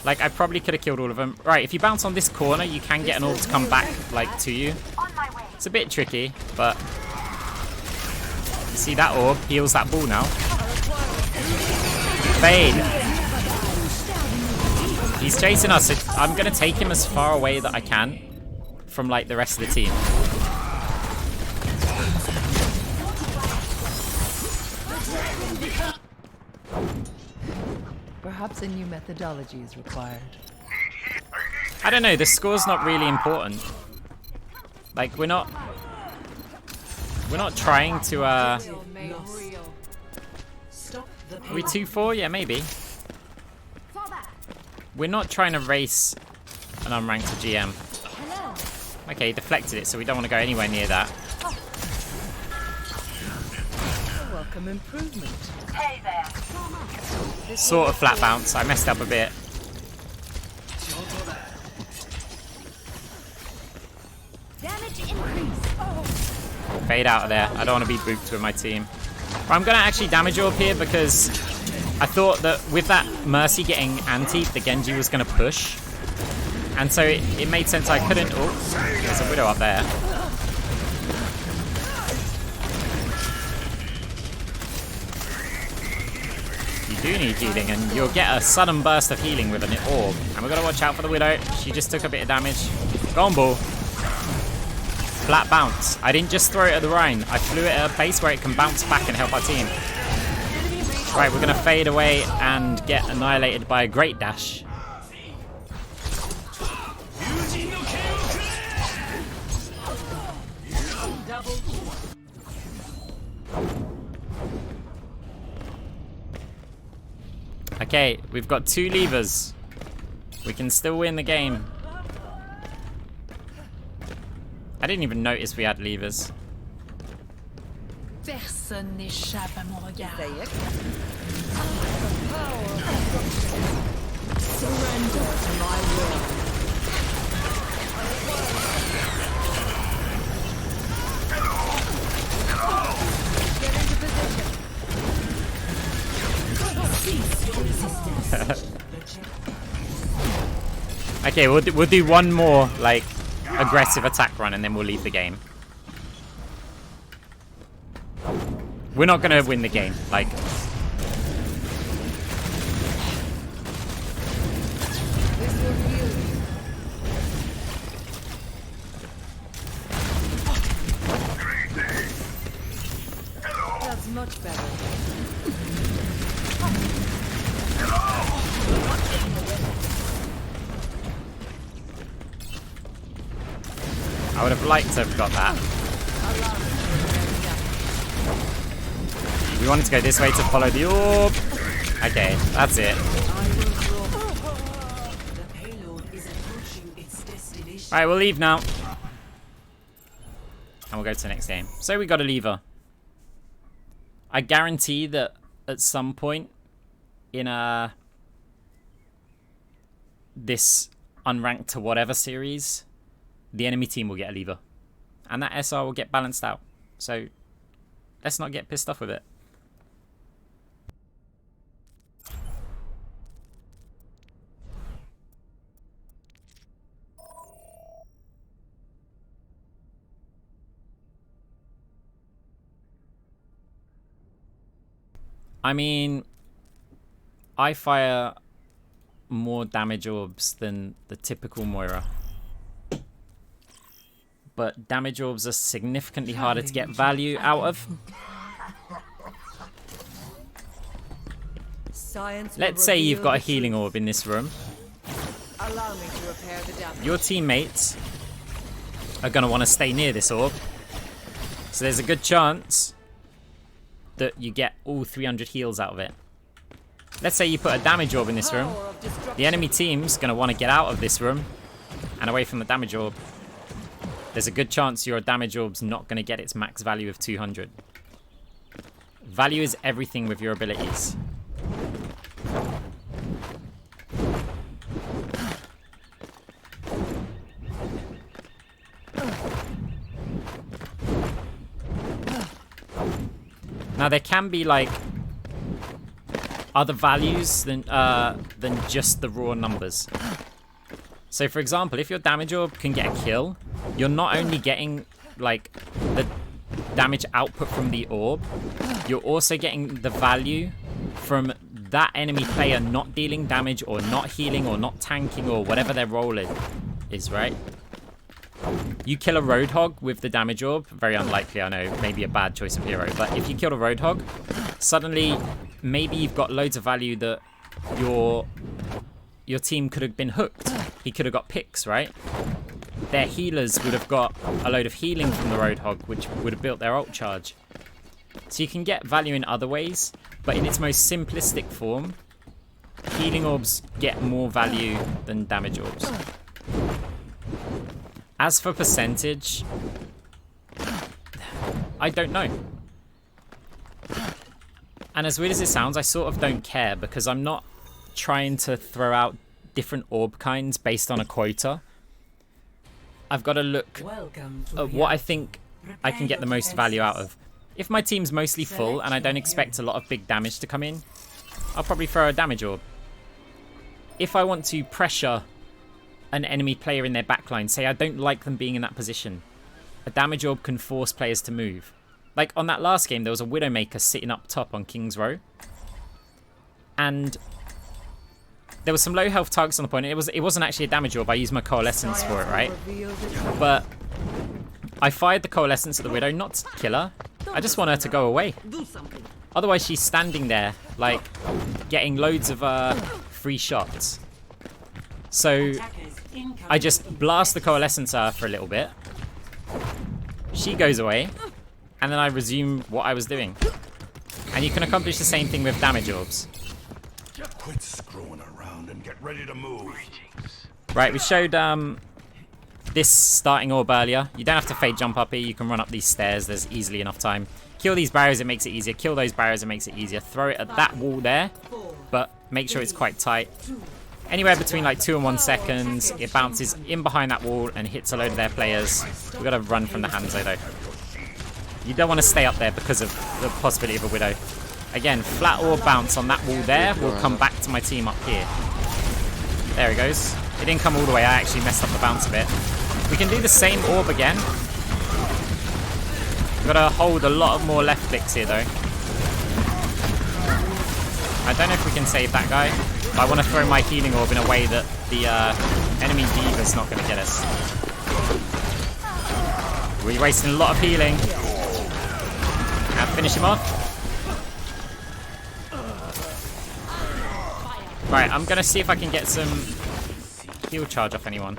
Like, I probably could have killed all of them. Right, if you bounce on this corner, you can get an orb to come back, like, to you. It's a bit tricky, but... You see that orb? Heals that ball now. Fade. He's chasing us. I'm going to take him as far away that I can from, like, the rest of the team. Perhaps a new methodology is required. I don't know, the score's not really important. Like, we're not trying to, Stop the Are we 2-4? Yeah, maybe. We're not trying to race an unranked to GM. Okay, he deflected it, so we don't want to go anywhere near that. welcome improvement. Hey there. Sort of flat bounce. I messed up a bit. Damage increase. Fade out of there. I don't want to be booped with my team. But I'm going to actually damage orb here because I thought that with that Mercy getting anti, the Genji was going to push. And so it made sense I couldn't... Oh, there's a Widow up there. You do need healing, and you'll get a sudden burst of healing with an orb. And we've got to watch out for the Widow. She just took a bit of damage. Go on, ball. Flat bounce. I didn't just throw it at the Rhine. I flew it at a base where it can bounce back and help our team. Right, we're going to fade away and get annihilated by a great dash. Okay, we've got 2 levers. We can still win the game. I didn't even notice we had levers. Personne n'échappe à mon regard. Say it. Surrender To my will. Get into position. cease your resistance. Okay, we'll do one more, like, aggressive attack run and then we'll leave the game. We're not going to win the game, like... This will heal you. That's much better. I would have liked to have got that. We wanted to go this way to follow the orb. Okay, that's it. The payload is approaching its destination. Alright, we'll leave now. And we'll go to the next game. So we got a lever. I guarantee that at some point in this unranked to whatever series, the enemy team will get a lever. And that SR will get balanced out. So let's not get pissed off with it. I mean, I fire more damage orbs than the typical Moira. But damage orbs are significantly harder to get value out of. Science will Let's say you've reveal got a the healing truth. orb in this room. Allow me to repair the damage. Your teammates are going to want to stay near this orb. So there's a good chance that you get all 300 heals out of it. Let's say you put a damage orb in this room. Power of destruction. The enemy team's going to want to get out of this room and away from the damage orb. There's a good chance your damage orb's not going to get its max value of 200. Value is everything with your abilities. Now there can be like other values than just the raw numbers. So for example, if your damage orb can get a kill, you're not only getting like the damage output from the orb, you're also getting the value from that enemy player not dealing damage or not healing or not tanking or whatever their role is, right? You kill a Roadhog with the damage orb, very unlikely, I know, maybe a bad choice of hero, but if you kill a Roadhog, suddenly maybe you've got loads of value that your team could have been hooked. He could have got picks, right? Their healers would have got a load of healing from the Roadhog, which would have built their ult charge. So you can get value in other ways, but in its most simplistic form, healing orbs get more value than damage orbs. As for percentage, I don't know. And as weird as it sounds, I sort of don't care because I'm not trying to throw out different orb kinds based on a quota. I've got to look at what I think I can get the most value out of. If my team's mostly full and I don't expect a lot of big damage to come in, I'll probably throw a damage orb. If I want to pressure an enemy player in their backline, say I don't like them being in that position, a damage orb can force players to move. Like on that last game, there was a Widowmaker sitting up top on King's Row. And there was some low health targets on the point. It wasn't actually a damage orb. I used my Coalescence for it, right? But I fired the Coalescence at the Widow, not to kill her. I just want her to go away. Otherwise, she's standing there, like, getting loads of free shots. So I just blast the Coalescence at her for a little bit. She goes away. And then I resume what I was doing. And you can accomplish the same thing with damage orbs. Quit screwing around and get ready to move. Right, we showed this starting orb earlier. You don't have to fade jump up here. You can run up these stairs. There's easily enough time. Kill these barriers, it makes it easier. Kill those barriers, it makes it easier. Throw it at that wall there, but make sure it's quite tight. Anywhere between like 2 and 1 seconds, it bounces in behind that wall and hits a load of their players. We've got to run from the Hanzo though. You don't want to stay up there because of the possibility of a Widow. Again, flat orb bounce on that wall there will come back to my team up here. There it goes. It didn't come all the way. I actually messed up the bounce a bit. We can do the same orb again. We've got to hold a lot of more left clicks here though. I don't know if we can save that guy. But I want to throw my healing orb in a way that the enemy D.Va's not going to get us. We're wasting a lot of healing. Now finish him off. Right, I'm gonna see if I can get some heal charge off anyone.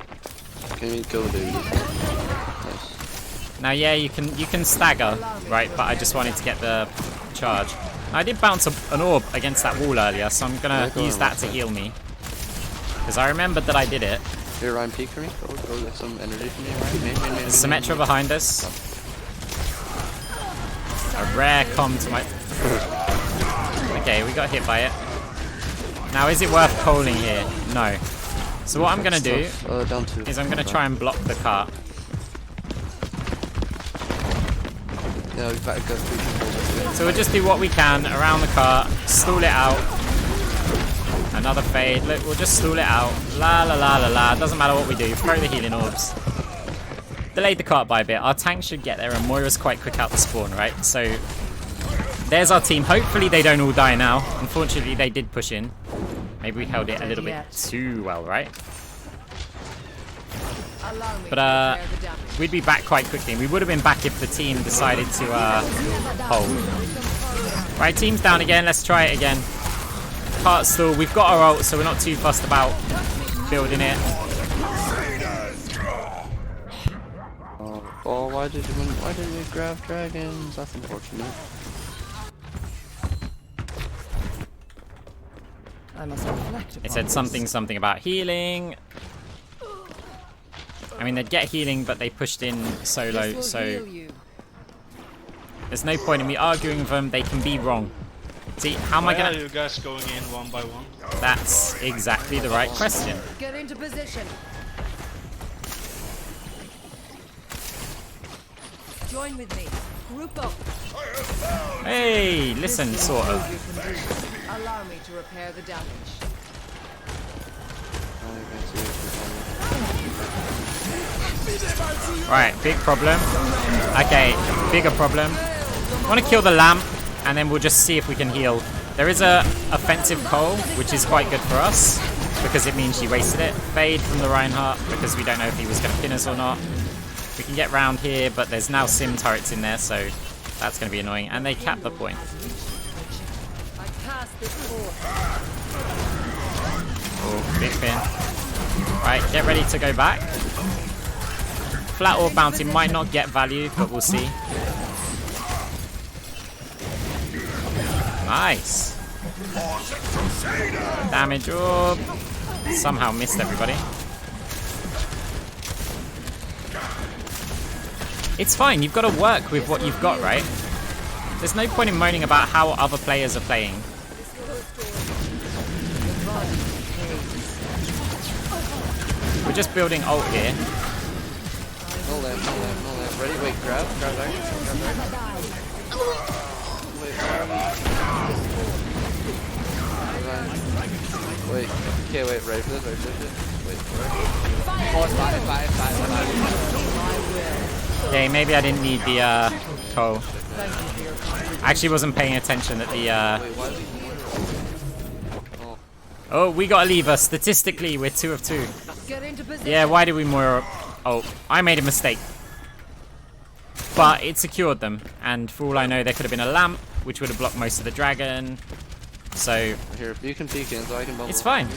Can you go, dude? Nice. Now, yeah, you can stagger, right? But I just wanted to get the charge. I did bounce an orb against that wall earlier, so I'm gonna use that to heal me. Because I remembered that I did it. Here, Ryan, peek for me. Go get some energy from me, Ryan. There's Symmetra behind us. A rare com to my... Okay, we got hit by it. Now, is it worth calling here? No. So what I'm going to do is I'm going to try and block the cart. Yeah, we've got to go through. So we'll just do what we can around the cart, stall it out. Another fade. Look, we'll just stall it out. La la la la la. Doesn't matter what we do. Throw the healing orbs. Delayed the cart by a bit. Our tank should get there, and Moira's quite quick out the spawn, right? So there's our team. Hopefully they don't all die now. Unfortunately, they did push in. Maybe we held it a little bit too well, right? But we'd be back quite quickly. We would have been back if the team decided to hold. Right, team's down again. Let's try it again. Cart stall. We've got our ult, so we're not too fussed about building it. Oh, why did we grab dragons? That's unfortunate. I must reflect upon It said something about healing. I mean, they'd get healing, but they pushed in solo, so there's no point in me arguing with them. They can be wrong. See, how am I gonna... Why are you guys going in one by one? That's exactly the right question. Get into position. Join with me. Group up. Hey, listen, sort of. Allow me to repair the damage. Right, big problem. Okay, bigger problem. I want to kill the lamp, and then we'll just see if we can heal. There is a offensive coal, which is quite good for us, because it means she wasted it. Fade from the Reinhardt, because we don't know if he was going to pin us or not. We can get round here, but there's now sim turrets in there, so that's going to be annoying. And they cap the point. Oh, big pin. Right, get ready to go back. Flat orb bounty might not get value, but we'll see. Nice. Damage orb. Somehow missed everybody. It's fine, you've got to work with what you've got, right? There's no point in moaning about how other players are playing. We're just building ult here. No lamp, no lamp, no lamp. Ready? Wait, grab back. Wait, okay, wait, ready for this, Wait, oh, it's five. Okay, maybe I didn't need the Cole. I actually wasn't paying attention that the Oh, we gotta leave us. Statistically, we're 2 of 2. Yeah, why did we Moira? Oh, I made a mistake. But it secured them, and for all I know, there could have been a lamp, which would have blocked most of the dragon. So here, you can peek in, so I can bubble. It's fine.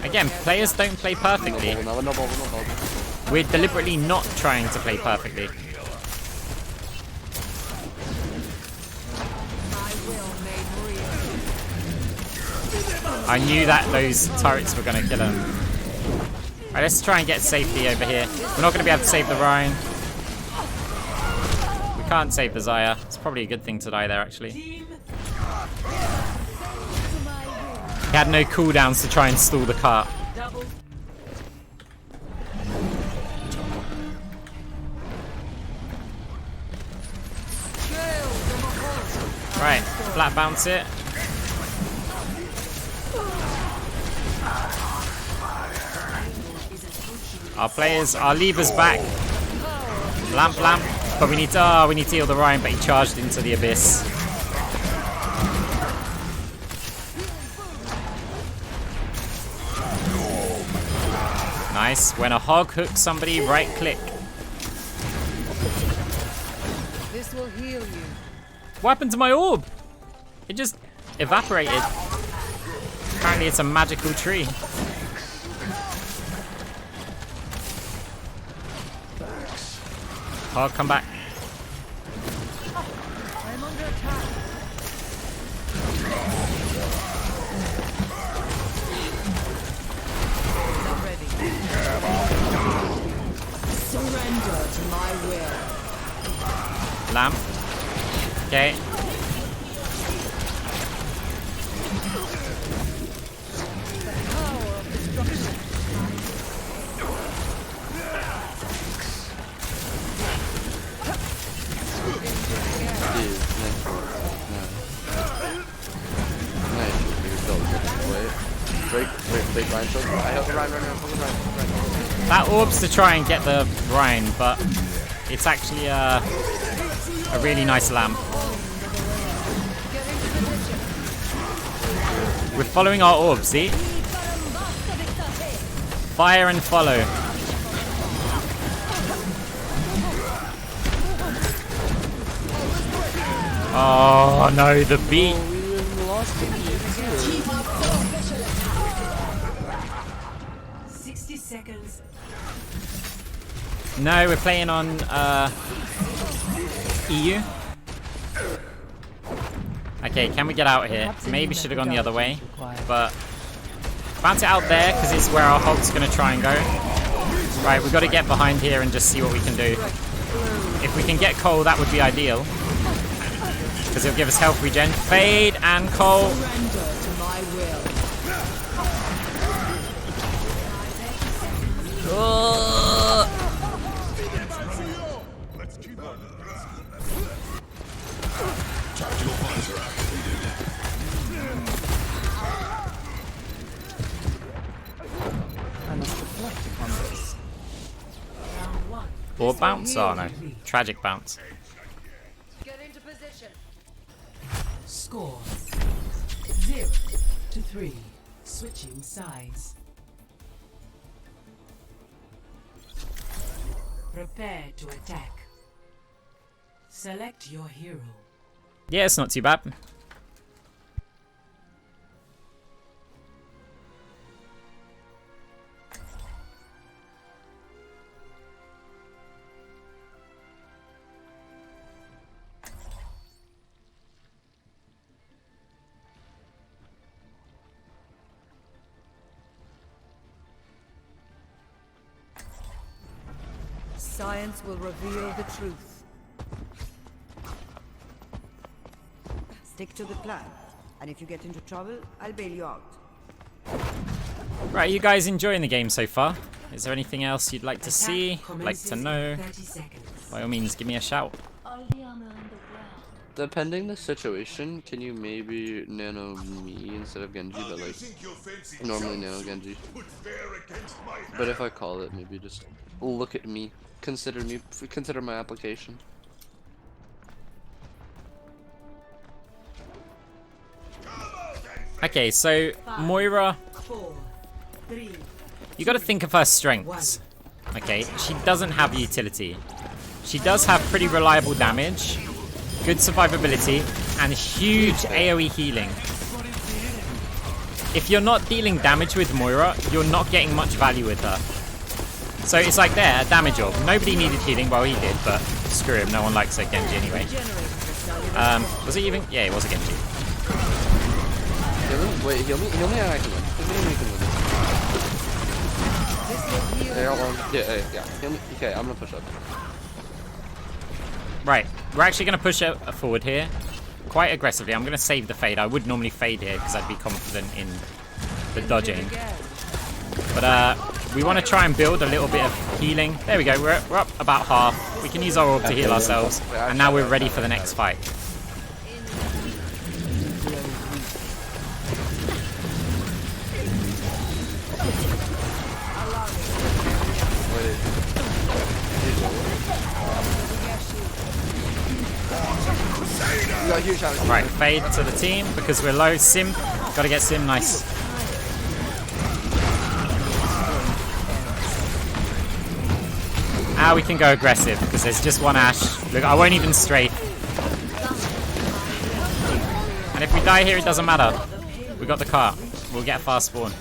Again, players don't play perfectly. We're deliberately not trying to play perfectly. I knew that those turrets were going to kill him. Alright, let's try and get safety over here. We're not going to be able to save the Rhine. We can't save the Xayah. It's probably a good thing to die there, actually. He had no cooldowns to try and stall the cart. Right, flat bounce it. Our players, our levers back. Lamp, but we need to heal the Rhine, but he charged into the abyss. Nice. When a hog hooks somebody, right click. This will heal you. What happened to my orb? It just evaporated. Apparently it's a magical tree. Hog, come back. I'm under attack. Not ready. Surrender to my will. Lamp. Okay. That orb's to try and get the Rhine, but it's actually a really nice lamp. We're following our orbs, see? Fire and follow. Oh no, the beat. 60 seconds. No, we're playing on EU. Okay, can we get out here? Maybe should have gone the other way, but bounce it out there because it's where our hog's gonna try and go. Right, we've got to get behind here and just see what we can do. If we can get Cole, that would be ideal because it'll give us health regen. Fade and Cole. Or bounce? Oh no. Tragic bounce. Get into position. Score 0-3. Switching sides. Prepare to attack. Select your hero. Yeah, it's not too bad. Science will reveal the truth. Stick to the plan. And if you get into trouble, I'll bail you out. Right, you guys enjoying the game so far? Is there anything else you'd like to see, like to know? 30 seconds. By all means, give me a shout. All the armor on the ground. Depending the situation, can you maybe nano me instead of Genji, but like normally nano Genji. But if I call it, maybe just look at me, consider my application. Okay, so Moira, 4, 3, you got to think of her strengths. Okay, she doesn't have utility. She does have pretty reliable damage, good survivability, and huge AoE healing. If you're not dealing damage with Moira, you're not getting much value with her. So it's like there, a damage orb. Nobody needed healing, well he did, but screw him, no one likes a Genji anyway. Was it even? Yeah, it was a Genji. Wait, heal me and I can win. Heal me and we can win. Yeah, heal me. Okay, I'm gonna push up. Right, we're actually going to push forward here quite aggressively. I'm going to save the fade. I would normally fade here because I'd be confident in the dodging. But we want to try and build a little bit of healing. There we go, we're up about half. We can use our orb to heal ourselves. And now we're ready for the next fight. Right, fade to the team because we're low. Sim, gotta get Sim, nice. Now we can go aggressive because there's just one Ashe. Look, I won't even strafe. And if we die here, it doesn't matter. We got the cart. We'll get a fast spawn.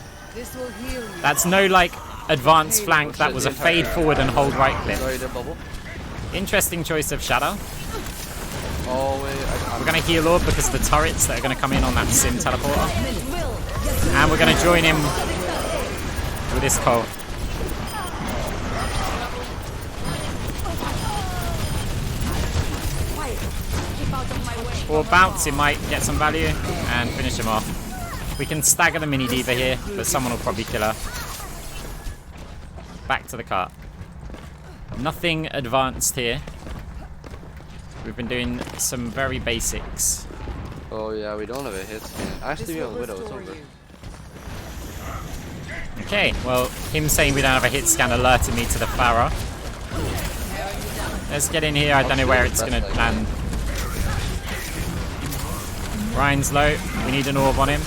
That's no like advanced flank. That was a fade forward and hold right click. Interesting choice of shadow. We're going to heal orb because of the turrets that are going to come in on that Sim teleporter. And we're going to join him with this Cole. Or bounce, it might get some value and finish him off. We can stagger the mini diva here, but someone will probably kill her. Back to the cart. Nothing advanced here. We've been doing some very basics. Oh yeah, we don't have a hit scan. Actually, we have a Widow, it's over. Okay, well, him saying we don't have a hit scan alerted me to the Pharah. Let's get in here, I don't know where it's going to land. Ryan's low, we need an orb on him.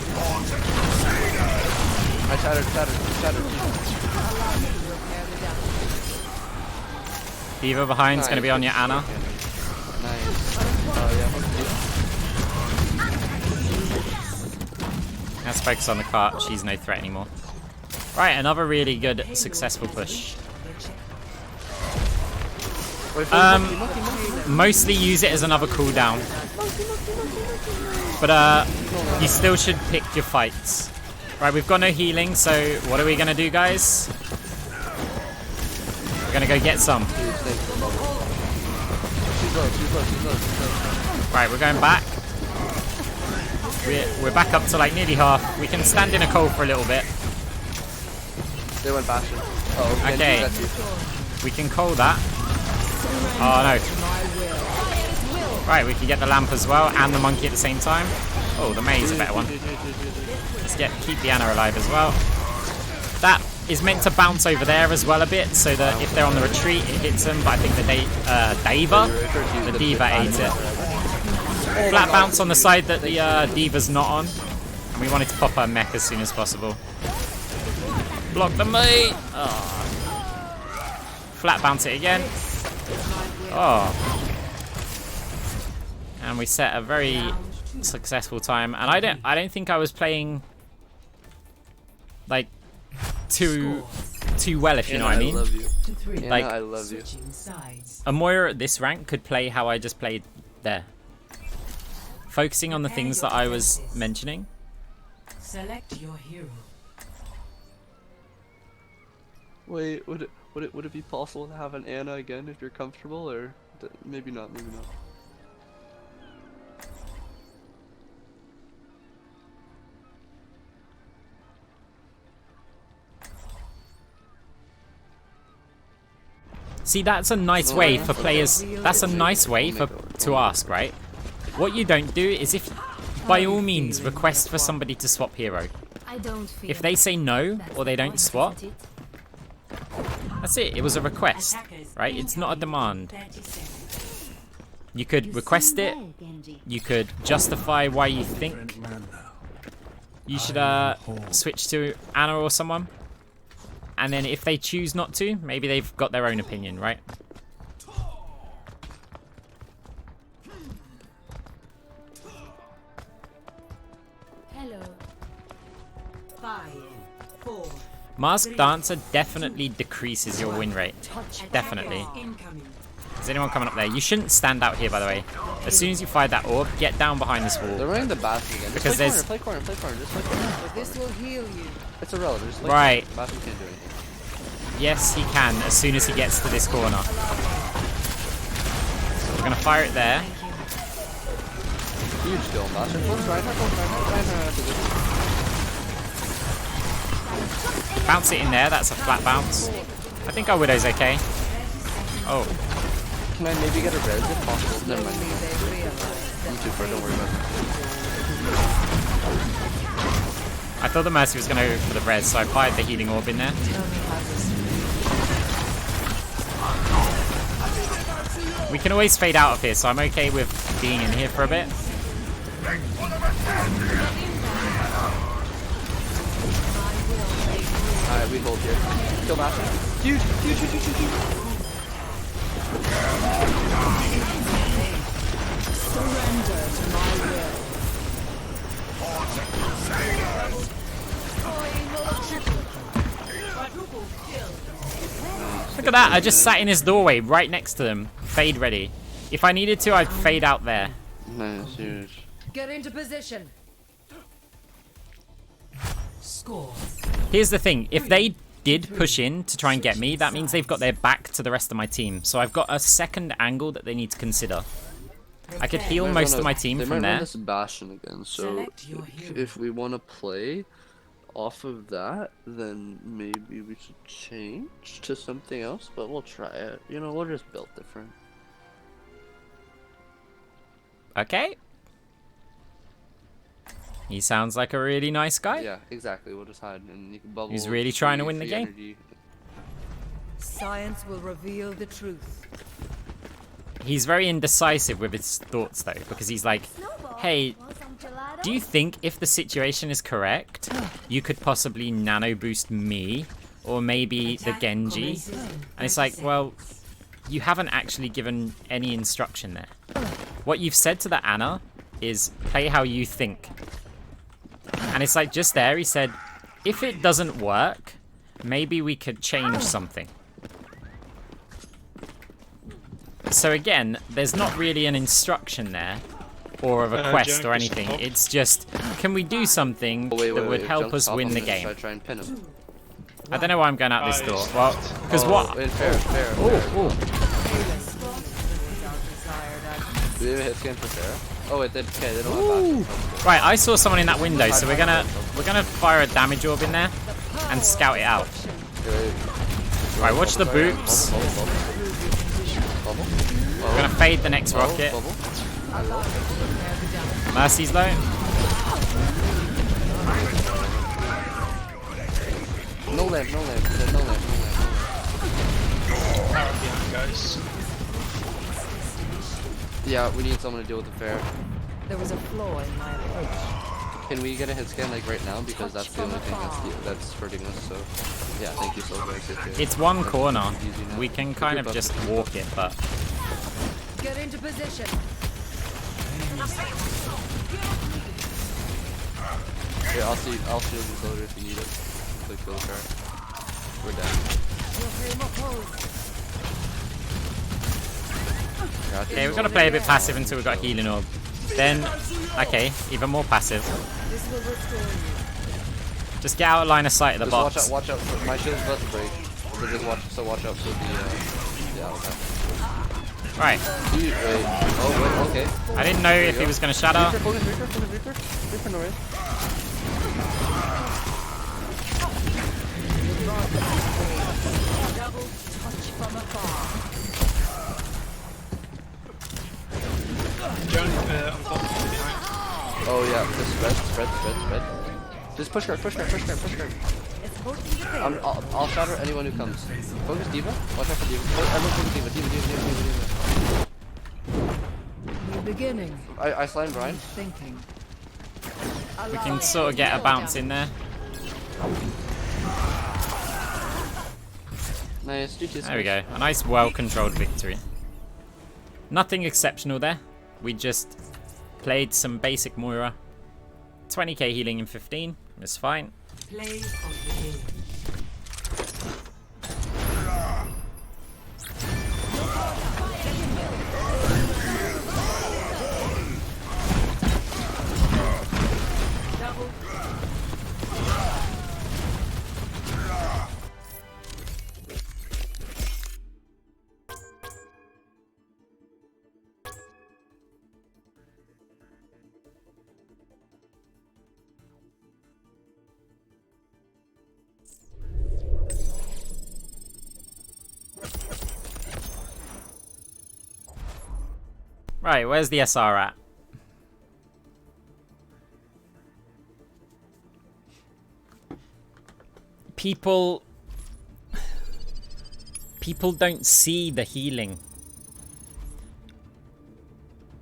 I shattered. Diva behind's going to be on your Ana. Let's focus on the cart. She's no threat anymore. Right, another really good, successful push. Mostly use it as another cooldown. But you still should pick your fights. Right, we've got no healing, so what are we going to do, guys? We're going to go get some. Right, we're going back. We're back up to like nearly half. We can stand in a cold for a little bit. They went Bastion. Oh, okay. We can call that. Oh no. Right, we can get the lamp as well and the monkey at the same time. Oh, the Mei is a better one. Let's keep the Ana alive as well. That is meant to bounce over there as well a bit, so that if they're on the retreat, it hits them. But I think the Diva ate it. Flat bounce on the side that the Diva's not on. And we wanted to pop her mech as soon as possible. Block the Mei. Oh. Flat bounce it again. Oh. And we set a very successful time. And I don't think I was playing like too well, if you know what I mean. Like, I love you. A Moira at this rank could play how I just played there. Focusing on the things that I was mentioning. Select your hero. Wait, would it be possible to have an Ana again if you're comfortable, or maybe not? Maybe not. See, that's a nice way for players. That's a nice way to ask, right? What you don't do is, if by all means request for somebody to swap hero. If they say no or they don't swap, that's it. It was a request, right? It's not a demand. You could request it. You could justify why you think you should switch to Ana or someone. And then if they choose not to, maybe they've got their own opinion, right? Hello. 5, 4. Masked Dancer definitely decreases your win rate. Definitely. Is anyone coming up there? You shouldn't stand out here, by the way. As soon as you fire that orb, get down behind this wall. They're running the bath again. Because there's... Play corner, play corner, just play corner. This will heal you. It's irrelevant, just play right. corner. Bath can't do anything. Yes, he can, as soon as he gets to this corner. We're gonna fire it there. Huge kill, Bastard. Close right. Bounce it in there, that's a flat bounce. I think our Widow's okay. Oh. Can I maybe get a res if possible? Never mind. I'm too far, don't worry about it. I thought the Mercy was going to go for the res, so I fired the healing orb in there. We can always fade out of here, so I'm okay with being in here for a bit. Alright, we hold here. Kill Master. Huge. Surrender to my will. Look at that, I just sat in his doorway right next to them. Fade ready. If I needed to, I'd fade out there. Nice, huge. Get into position. Score. Here's the thing, if they did push in to try and get me, that means they've got their back to the rest of my team. So I've got a second angle that they need to consider. I could heal most of my team from there. This Bastion again, so if we want to play off of that, then maybe we should change to something else, but we'll try it. You know, we'll just build different. Okay. He sounds like a really nice guy. Yeah, exactly. We'll just hide and you can bubble. He's really trying to win the game. Energy. Science will reveal the truth. He's very indecisive with his thoughts though, because he's like, hey, do you think if the situation is correct, you could possibly nano boost me or maybe the Genji? And it's like, well, you haven't actually given any instruction there. What you've said to the Ana is play how you think. And it's like just there he said, if it doesn't work, maybe we could change something. So again, there's not really an instruction there or a request or anything. It's just, can we do something that would help us win the game? Try and pin him. I don't know why I'm going out this door. Well, because what? Fair. Oh. Do we have a hit scan for Sarah? Oh wait, okay, they don't have Right, I saw someone in that window, so we're gonna fire a damage orb in there and scout it out. Right, watch the boots. We're gonna fade the next rocket. Mercy's low. No lamp. Guys. Yeah, we need someone to deal with the fair. There was a flaw in my approach. Can we get a hit scan like right now? Because that's the only thing that's hurting us. So, yeah, thank you so much. It's one corner. We can kind of just walk it, but Get into position. Here, I'll shield you loader if you need it. Click kill the fair. We're down. okay, we're gonna play a bit passive until we got healing orb. Then, okay, even more passive. This will restore you. Just get out of line of sight of the box. Just watch out. My shield's about to break. So watch out for the. Yeah, okay. Right. Wait. Oh, wait, okay. I didn't know if he was gonna shatter. Reaper, no way. Joan, on top behind. Oh yeah, just spread. Just push guard. I'll shatter anyone who comes. Focus D.Va. Watch out for D.Va. Everyone focus D.Va. New beginning. I slammed Brian. Thinking. We can sort of get a bounce in there. Nice, GG's. There we go. A nice, well-controlled victory. Nothing exceptional there. We just played some basic Moira. 20k healing in 15. It's fine. Play of the game. Right, where's the SR at? People don't see the healing.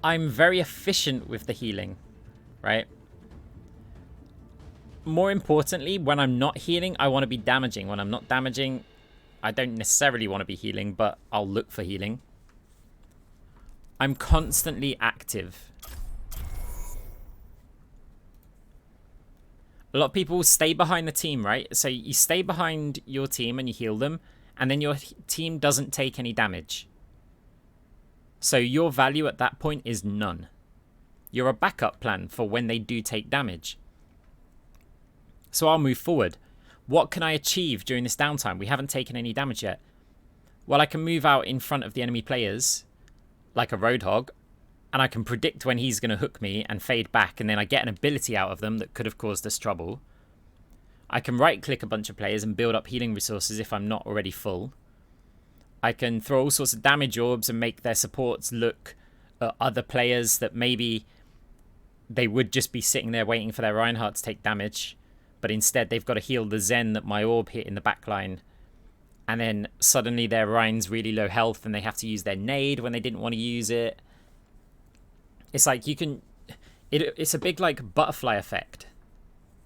I'm very efficient with the healing, right? More importantly, when I'm not healing, I want to be damaging. When I'm not damaging, I don't necessarily want to be healing, but I'll look for healing. I'm constantly active. A lot of people stay behind the team, right? So you stay behind your team and you heal them, and then your team doesn't take any damage. So your value at that point is none. You're a backup plan for when they do take damage. So I'll move forward. What can I achieve during this downtime? We haven't taken any damage yet. Well, I can move out in front of the enemy players like a Roadhog, and I can predict when he's going to hook me and fade back, and then I get an ability out of them that could have caused us trouble. I can right-click a bunch of players and build up healing resources if I'm not already full. I can throw all sorts of damage orbs and make their supports look at other players that maybe they would just be sitting there waiting for their Reinhardt to take damage, but instead they've got to heal the Zen that my orb hit in the backline. And then suddenly their Rein's really low health and they have to use their nade when they didn't want to use it. It's like you can... It's a big like butterfly effect.